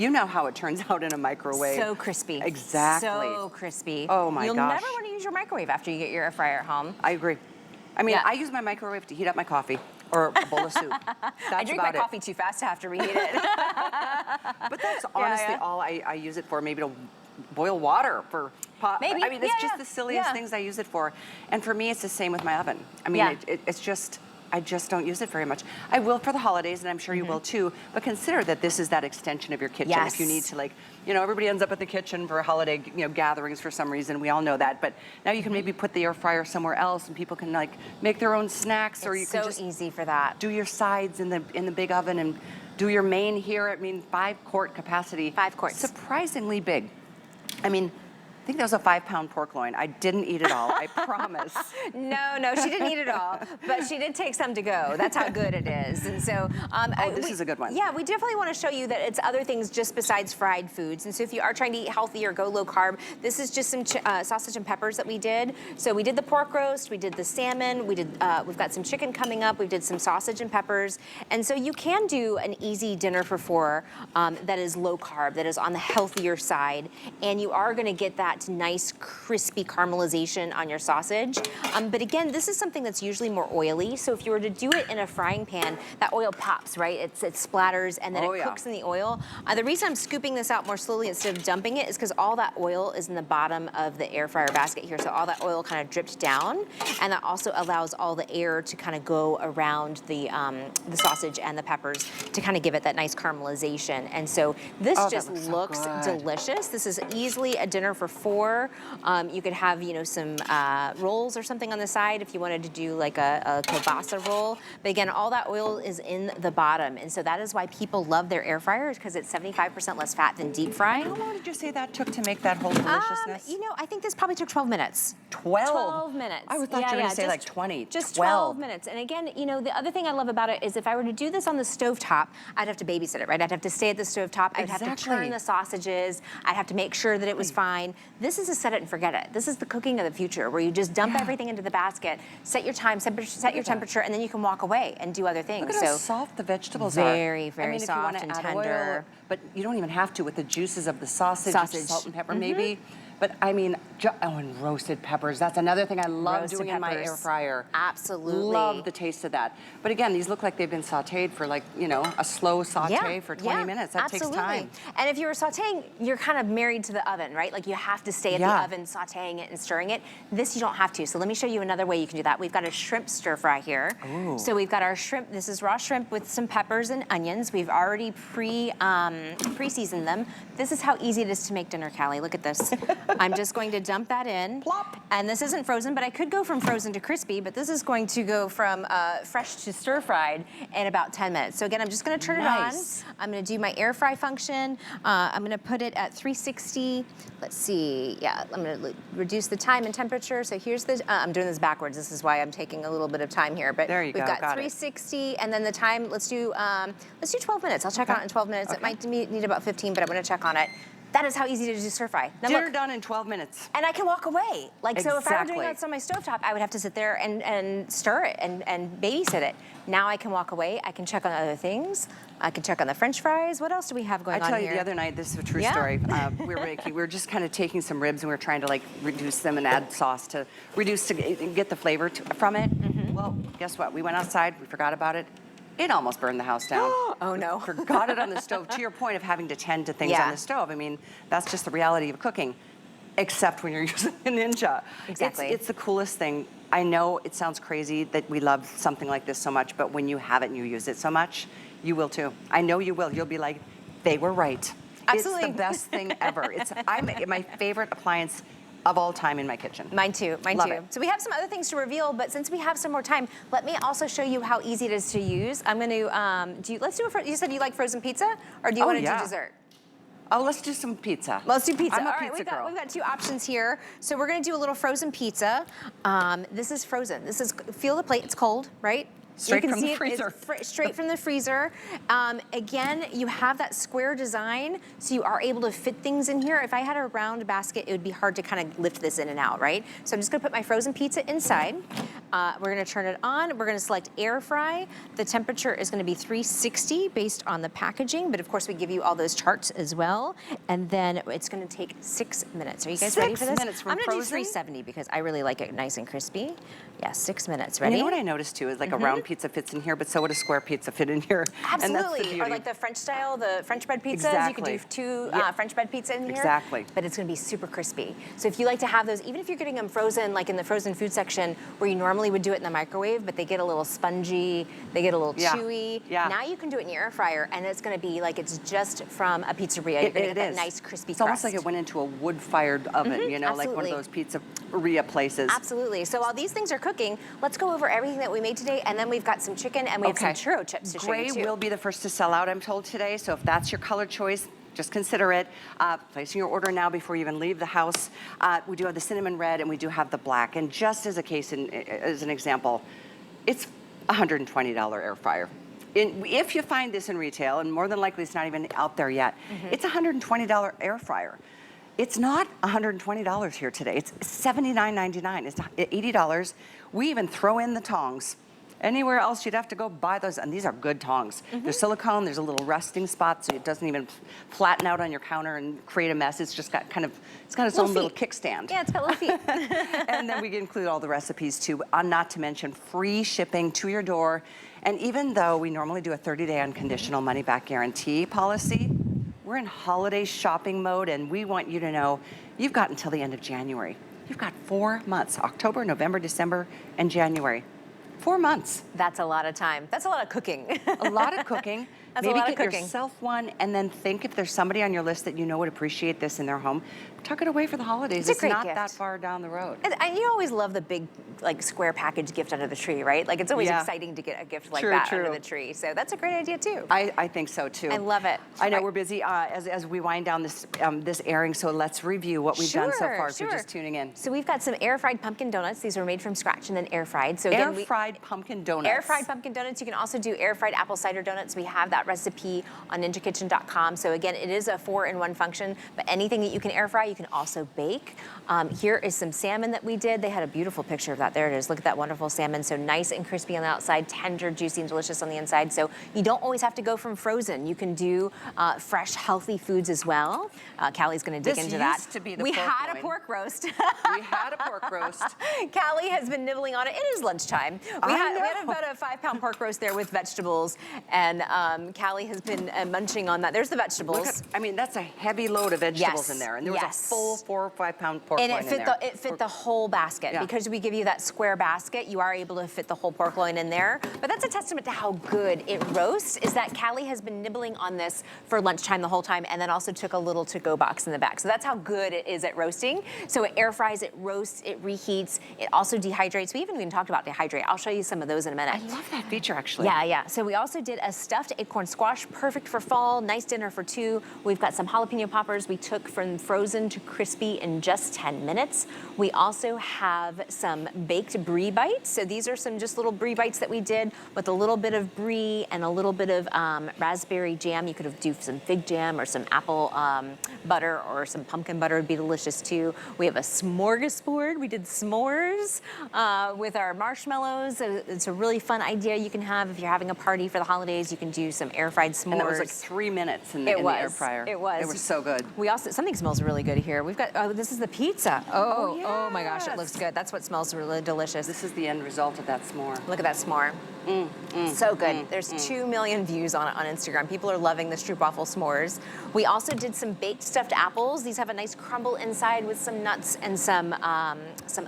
know how it turns out in a microwave. So crispy. Exactly. So crispy. Oh my gosh. You'll never wanna use your microwave after you get your air fryer at home. I agree. I mean, I use my microwave to heat up my coffee or a bowl of soup. I drink my coffee too fast to have to reheat it. But that's honestly all I use it for, maybe to boil water for pot. Maybe. I mean, it's just the silliest things I use it for. And for me, it's the same with my oven. I mean, it's just, I just don't use it very much. I will for the holidays, and I'm sure you will too, but consider that this is that extension of your kitchen. Yes. If you need to, like, everybody ends up at the kitchen for holiday, gatherings for some reason. We all know that. But now you can maybe put the air fryer somewhere else, and people can like make their own snacks, or you can just easy for that. do your sides in the big oven and do your main here. I mean, 5-quart capacity. 5 quarts. Surprisingly big. I mean, I think that was a 5-pound pork loin. I didn't eat it all, I promise. No, she didn't eat it all, but she did take some to go. That's how good it is. And so, this is a good one. Yeah, we definitely want to show you that it's other things just besides fried foods. And so if you are trying to eat healthy or go low carb, this is just some sausage and peppers that we did. So we did the pork roast, we did the salmon, we've got some chicken coming up, we did some sausage and peppers. And so you can do an easy dinner for 4 that is low carb, that is on the healthier side, and you are going to get that nice crispy caramelization on your sausage. But again, this is something that's usually more oily. So if you were to do it in a frying pan, that oil pops, right? It splatters and then it cooks in the oil. The reason I'm scooping this out more slowly instead of dumping it is because all that oil is in the bottom of the air fryer basket here. So all that oil kind of dripped down, and that also allows all the air to kind of go around the sausage and the peppers to kind of give it that nice caramelization. And so this just looks delicious. This is easily a dinner for 4. You could have, some rolls or something on the side if you wanted to do like a kielbasa roll. But again, all that oil is in the bottom. And so that is why people love their air fryers, because it's 75% less fat than deep frying. How long did you say that took to make that whole deliciousness? I think this probably took 12 minutes. 12? 12 minutes. I thought you were going to say like 20. Just 12 minutes. And again, the other thing I love about it is if I were to do this on the stovetop, I'd have to babysit it, right? I'd have to stay at the stovetop. I'd have to turn the sausages. I'd have to make sure that it was fine. This is a set it and forget it. This is the cooking of the future, where you just dump everything into the basket, set your time, set your temperature, and then you can walk away and do other things. Look at how soft the vegetables are. Very, very soft and tender. Oil, but you don't even have to with the juices of the sausage. Salt and pepper maybe. But I mean, and roasted peppers. That's another thing I love Roasted doing in my peppers. air fryer. Absolutely. Love the taste of that. But again, these look like they've been sauteed for like, you know, a slow saute for 20 minutes. That takes time. And if you were sauteing, you're kind of married to the oven, right? Like you have to stay at the oven sauteing it and stirring it. This you don't have to. So let me show you another way you can do that. We've got a shrimp stir fry here. Ooh. So we've got our shrimp. This is raw shrimp with some peppers and onions. We've already pre-seasoned them. This is how easy it is to make dinner, Callie. Look at this. I'm just going to dump that in. Plop. And this isn't frozen, but I could go from frozen to crispy, but this is going to go from fresh to stir fried in about 10 minutes. So again, I'm just gonna turn it on. I'm gonna do my air fry function. I'm gonna put it at 360. Let's see, yeah, I'm gonna reduce the time and temperature. So here's the, I'm doing this backwards. This is why I'm taking a little bit of time here. But there you we've got 360, and then the time, let's do 12 minutes. I'll check on it in 12 minutes. It might need about 15, but I'm gonna check on it. That is how easy to do stir fry. Now Dinner look, done in 12 minutes. and I can walk away. Like, so if I were doing Exactly. this on my stovetop, I would have to sit there and stir it and babysit it. Now I can walk away. I can check on other things. I can check on the French fries. What else do we have going on I here? tell you, the other night, this is a true story. We were just kind of taking some ribs and we were trying to like reduce them and add sauce to get the flavor from it. Well, guess what? We went outside. We forgot about it. It almost burned the house down. Oh no. Forgot it on the stove. To your point of having to tend to things on the stove, I mean, that's just the reality of cooking, except when you're using a Ninja. Exactly. It's the coolest thing. I know it sounds crazy that we love something like this so much, but when you have it and you use it so much, you will too. I know you will. You'll be like, they were right. Absolutely. It's the best thing ever. It's my favorite appliance of all time in my kitchen. Mine too, mine Love too. it. So we have some other things to reveal, but since we have some more time, let me also show you how easy it is to use. I'm gonna, let's do you said you like frozen pizza, or do you want to do dessert? Oh, let's do some pizza. Let's do pizza. I'm a All right, pizza girl. we've got two options here. So we're gonna do a little frozen pizza. This is frozen. This is, feel the plate, it's cold, right? Straight you can from see the freezer. It's straight from the freezer. Again, you have that square design, so you are able to fit things in here. If I had a round basket, it would be hard to kind of lift this in and out, right? So I'm just gonna put my frozen pizza inside. We're gonna turn it on. We're gonna select air fry. The temperature is gonna be 360 based on the packaging, but of course we give you all those charts as well. And then it's gonna take 6 minutes. Are you guys ready for this? 6 minutes from I'm gonna do frozen? 370 because I really like it nice and crispy. Yeah, 6 minutes. And Ready? you know what I noticed too is like a round pizza fits in here, but so would a square pizza fit in here. And that's the Absolutely, beauty. or like the French style, the French bread pizzas. You could do Exactly. two French bread pizza in here. Exactly. But it's gonna be super crispy. So if you like to have those, even if you're getting them frozen, like in the frozen food section, where you normally would do it in the microwave, but they get a little spongy, they get a little chewy. Yeah. Now you can do it in your air fryer, and it's gonna be like it's just from a pizzeria. You're gonna get that nice crispy It's crust. almost like it went into a wood-fired oven, you know, like one of absolutely. those pizzeria places. Absolutely. So while these things are cooking, let's go over everything that we made today, and then we've got some chicken and we have some churro chips to show you Gray too. will be the first to sell out, I'm told today. So if that's your color choice, just consider it. Placing your order now before you even leave the house. We do have the cinnamon red and we do have the black. And just as a case, as an example, it's a $120 air fryer. If you find this in retail, and more than likely it's not even out there yet, it's a $120 air fryer. It's not $120 here today. It's $79.99. It's $80. We even throw in the tongs. Anywhere else, you'd have to go buy those, and these are good tongs. There's silicone, there's a little resting spot, so it doesn't even flatten out on your counter and create a mess. It's just got it's got its own little kickstand. Yeah, it's got little feet. And then we include all the recipes too, not to mention free shipping to your door. And even though we normally do a 30-day unconditional money-back guarantee policy, we're in holiday shopping mode, and we want you to know you've got until the end of January. You've got 4 months, October, November, December, and January. 4 months. That's a lot of time. That's a lot of cooking. A lot of cooking. That's Maybe a lot of get cooking. yourself one, and then think if there's somebody on your list that you know would appreciate this in their home. Tuck it away for the holidays. It's a great not gift. that far down the road. And you always love the big, like, square package gift under the tree, right? Like, it's always exciting to get a gift like that under the tree. So that's a great idea, too. I think so, too. I love it. I know we're busy as we wind down this airing, so let's review what we've done so far if you're just tuning in. So we've got some air-fried pumpkin donuts. These were made from scratch and then air-fried. So again, Air-fried pumpkin donuts. Air-fried pumpkin donuts. You can also do air-fried apple cider donuts. We have that recipe on ninjakitchen.com. So again, it is a 4-in-1 function, but anything that you can air fry, You can also bake. Here is some salmon that we did. They had a beautiful picture of that. There it is. Look at that wonderful salmon. So nice and crispy on the outside, tender, juicy, and delicious on the inside. So you don't always have to go from frozen. You can do fresh, healthy foods as well. Callie's going to dig into that. Used to be the we pork had loin. A pork roast. We had a pork roast. Callie has been nibbling on it. It is lunchtime. We had about a 5-pound pork roast there with vegetables, and Callie has been munching on that. There's the vegetables. I mean, that's a heavy load of vegetables in there, and there was a full 4 or 5 pound pork loin in there. It fit the whole basket. Because we give you that square basket, you are able to fit the whole pork loin in there. But that's a testament to how good it roasts, is that Callie has been nibbling on this for lunchtime the whole time, and then also took a little to-go box in the back. So that's how good it is at roasting. So it air fries, it roasts, it reheats, it also dehydrates. We haven't even talked about Dehydrate. I'll show you some of those in a minute. I love that feature, actually. Yeah. So we also did a stuffed acorn squash, perfect for fall, nice dinner for 2. We've got some jalapeno poppers we took from frozen to crispy in just 10 minutes. We also have some baked brie bites. So these are some just little brie bites that we did with a little bit of brie and a little bit of raspberry jam. You could do some fig jam or some apple butter or some pumpkin butter would be delicious too. We have a smorgasbord. We did s'mores with our marshmallows. It's a really fun idea you can have if you're having a party for the holidays. You can do some air fried s'mores. And it was like 3 minutes in the air fryer. It was. They were so good. We also, something smells really good here. We've got, this is the pizza. Oh my gosh, it looks good. That's what smells really delicious. This is the end result of that s'more. Look at that s'more. So good. There's 2 million views on it on Instagram. People are loving the stroopwafel s'mores. We also did some baked stuffed apples. These have a nice crumble inside with some nuts and some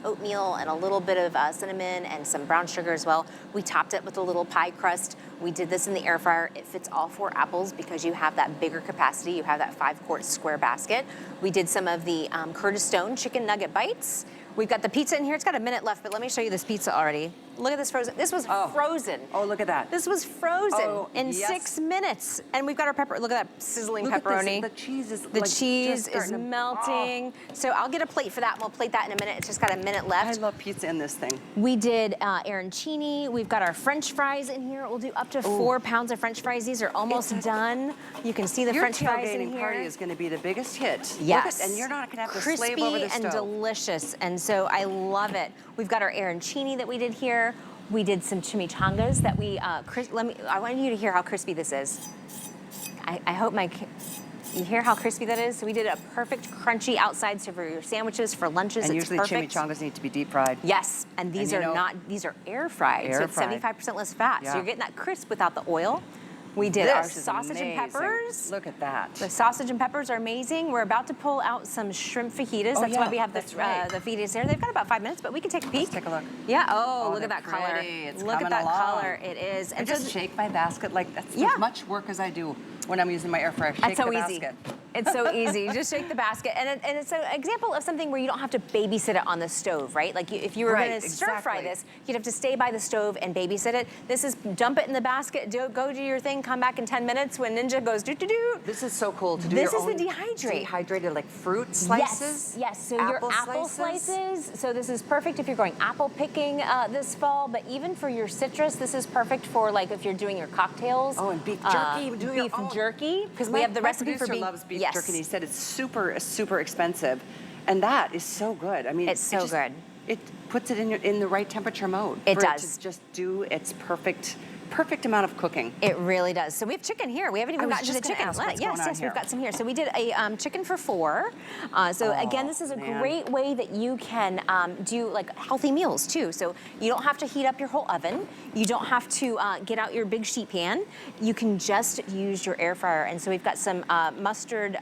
oatmeal and a little bit of cinnamon and some brown sugar as well. We topped it with a little pie crust. We did this in the air fryer. It fits all 4 apples because you have that bigger capacity. You have that 5-quart square basket. We did some of the Curtis Stone chicken nugget bites. We've got the pizza in here. It's got a minute left, but let me show you this pizza already. Look at this frozen. This was frozen. Oh, look at that. This was frozen in 6 minutes. And we've got our pepper. Look at that sizzling pepperoni. The cheese is The cheese is melting. So I'll get a plate for that, and we'll plate that in a minute. It's just got a minute left. I love pizza in this thing. We did arancini. We've got our French fries in here. We'll do up to 4 pounds of French fries. These are almost done. You can see the French fries in here. Your tailgating party is going to be the biggest hit. Yes. And you're not going to have to slave over the stove. Crispy and delicious, and so I love it. We've got our arancini that we did here. We did some chimichangas that we, I want you to hear how crispy this is. I hope you hear how crispy that is? So we did a perfect crunchy outside, so for your sandwiches, for lunches, and it's usually perfect. Chimichangas need to be deep fried. Yes, and these are not, these are air fried, so it's 75% less fat. So you're getting that crisp without the oil. We did our sausage and peppers. Look at that. The sausage and peppers are amazing. We're about to pull out some shrimp fajitas. That's why we have the fajitas there. They've got about 5 minutes, but we can take a peek. Let's take a look. Yeah. Oh, look at that color. It's look at that color. It is. And just shake my basket like that's as much work as I do when I'm using my air fryer. Shake the basket. It's so easy. Just shake the basket. And it's an example of something where you don't have to babysit it on the stove, right? Like if you were going to stir fry this, you'd have to stay by the stove and babysit it. This is dump it in the basket, go do your thing, come back in 10 minutes when Ninja goes do-do-do. This is so cool to do This your is own the Dehydrate. Dehydrated like fruit slices. Yes. So your apple slices. So this is perfect if you're going apple picking this fall, but even for your citrus, this is perfect for like if you're doing your cocktails. Oh, and beef jerky. Beef jerky. Because we have the recipe for beef. Loves beef jerky, and he said it's super expensive, and that is so good. I mean, it's so good. It puts it in the right temperature mode. It does. It to just do its perfect amount of cooking. It really does. So we have chicken here. We haven't even gotten to the chicken. Yes, we've got some here. So we did a chicken for 4. Again, this is a great way that you can do like healthy meals too. So you don't have to heat up your whole oven. You don't have to get out your big sheet pan. You can just use your air fryer. And so we've got some mustard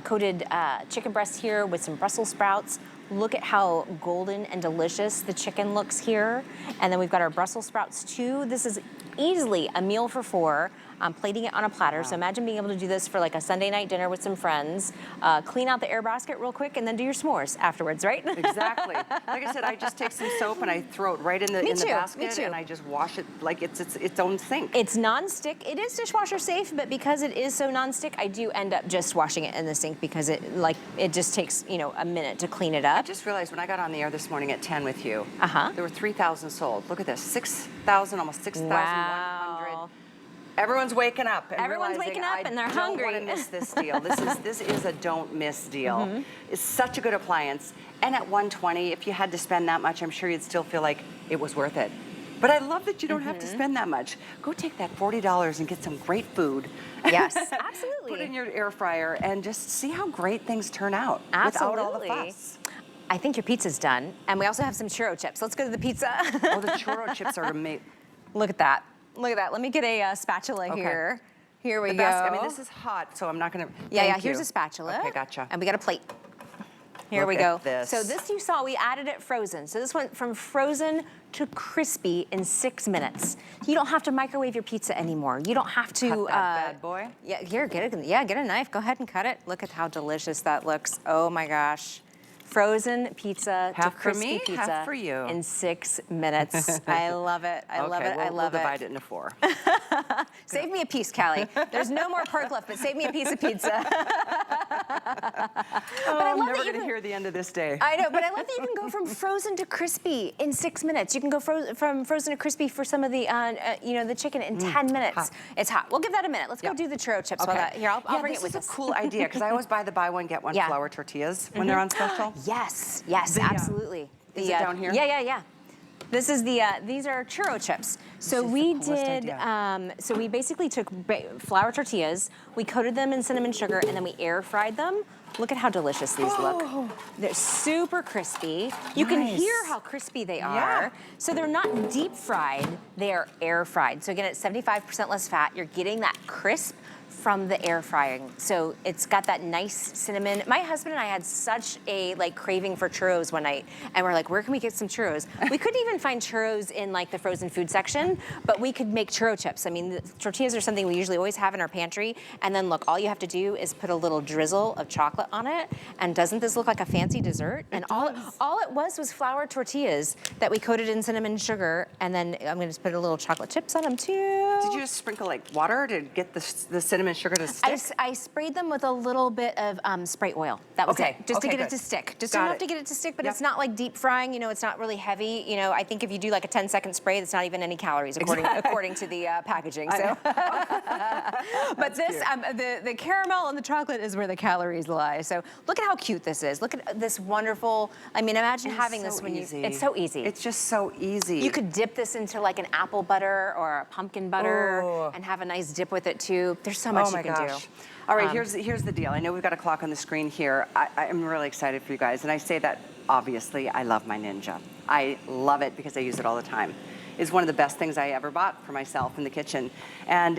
coated chicken breasts here with some Brussels sprouts. Look at how golden and delicious the chicken looks here. And then we've got our Brussels sprouts too. This is easily a meal for 4. Plating it on a platter. Wow. So imagine being able to do this for like a Sunday night dinner with some friends. Clean out the air basket real quick and then do your s'mores afterwards, right? Exactly. Like I said, I just take some soap and I throw it right in the basket and I just wash it like it's its own sink. It's non-stick. It is dishwasher safe, but because it is so non-stick, I do end up just washing it in the sink because it just takes, a minute to clean it up. I just realized when I got on the air this morning at 10 with you, there were 3,000 sold. Look at this, 6,000, almost 6,100. Wow. Everyone's waking up. And Everyone's realizing, waking up and they're I hungry. don't want to miss this deal. This is a don't miss deal. It's such a good appliance. And at $120, if you had to spend that much, I'm sure you'd still feel like it was worth it. But I love that you don't have to spend that much. Go take that $40 and get some great food. Yes, absolutely. Put it in your air fryer and just see how great things turn out Absolutely. without all the fuss. I think your pizza's done. And we also have some churro chips. Let's go to the pizza. Oh, the churro chips are amazing. Look at that. Look at that. Let me get a spatula here. Here we go. I mean, this is hot, so I'm not going to. Yeah, here's a spatula. Okay, gotcha. And we got a plate. Here we Look go. at this. So this you saw, we added it frozen. So this went from frozen to crispy in 6 minutes. You don't have to microwave your pizza anymore. You don't have to. Cut that bad boy. Yeah, here, get it. Yeah, get a knife. Go ahead and cut it. Look at how delicious that looks. Oh my gosh. Frozen pizza to Half for crispy me, pizza half for you. in 6 minutes. I love it. I love it. I love we'll it. divide it into 4. Save me a piece, Callie. There's no more pork left, but save me a piece of pizza. I'm never going to hear the end of this day. I know, but I love that you can go from frozen to crispy in 6 minutes. You can go from frozen to crispy for some of the, the chicken in 10 minutes. Hot. It's hot. We'll give that a minute. Let's go do the churro chips. Okay. While that, here, I'll bring it with This us. is a cool idea because I always buy the buy one get one flour tortillas when they're on special. Yes, absolutely. Is it down here? Yeah. This is the, these are churro chips. So we did, so we basically took flour tortillas, we coated them in cinnamon sugar, and then we air fried them. Look at how delicious these look. They're super crispy. You can hear how crispy they are. Yeah. So they're not deep fried, they are air fried. So again, it's 75% less fat. You're getting that crisp from the air frying. So it's got that nice cinnamon. My husband and I had such a craving for churros one night, and we're like, where can we get some churros? We couldn't even find churros in the frozen food section, but we could make churro chips. I mean, the tortillas are something we usually always have in our pantry, and then look, all you have to do is put a little drizzle of chocolate on it, and doesn't this look like a fancy dessert? And all it was flour tortillas that we coated in cinnamon sugar, and then I'm gonna just put a little chocolate chips on them too. Did you just sprinkle water to get the cinnamon sugar to stick? I sprayed them with a little bit of spray oil. That was it, just to get it to stick. Just enough to get it to stick, but it's not like deep frying, it's not really heavy. I think if you do like a 10-second spray, that's not even any calories according to the packaging. So, but this, the caramel and the chocolate is where the calories lie. So look at how cute this is. Look at this wonderful, I mean, imagine having this when it's so easy. It's just so easy. You could dip this into an apple butter or a pumpkin butter and have a nice dip with it too. There's so much you can do. All right, here's the deal. I know we've got a clock on the screen here. I'm really excited for you guys, and I say that obviously. I love my Ninja. I love it because I use it all the time. It's one of the best things I ever bought for myself in the kitchen, and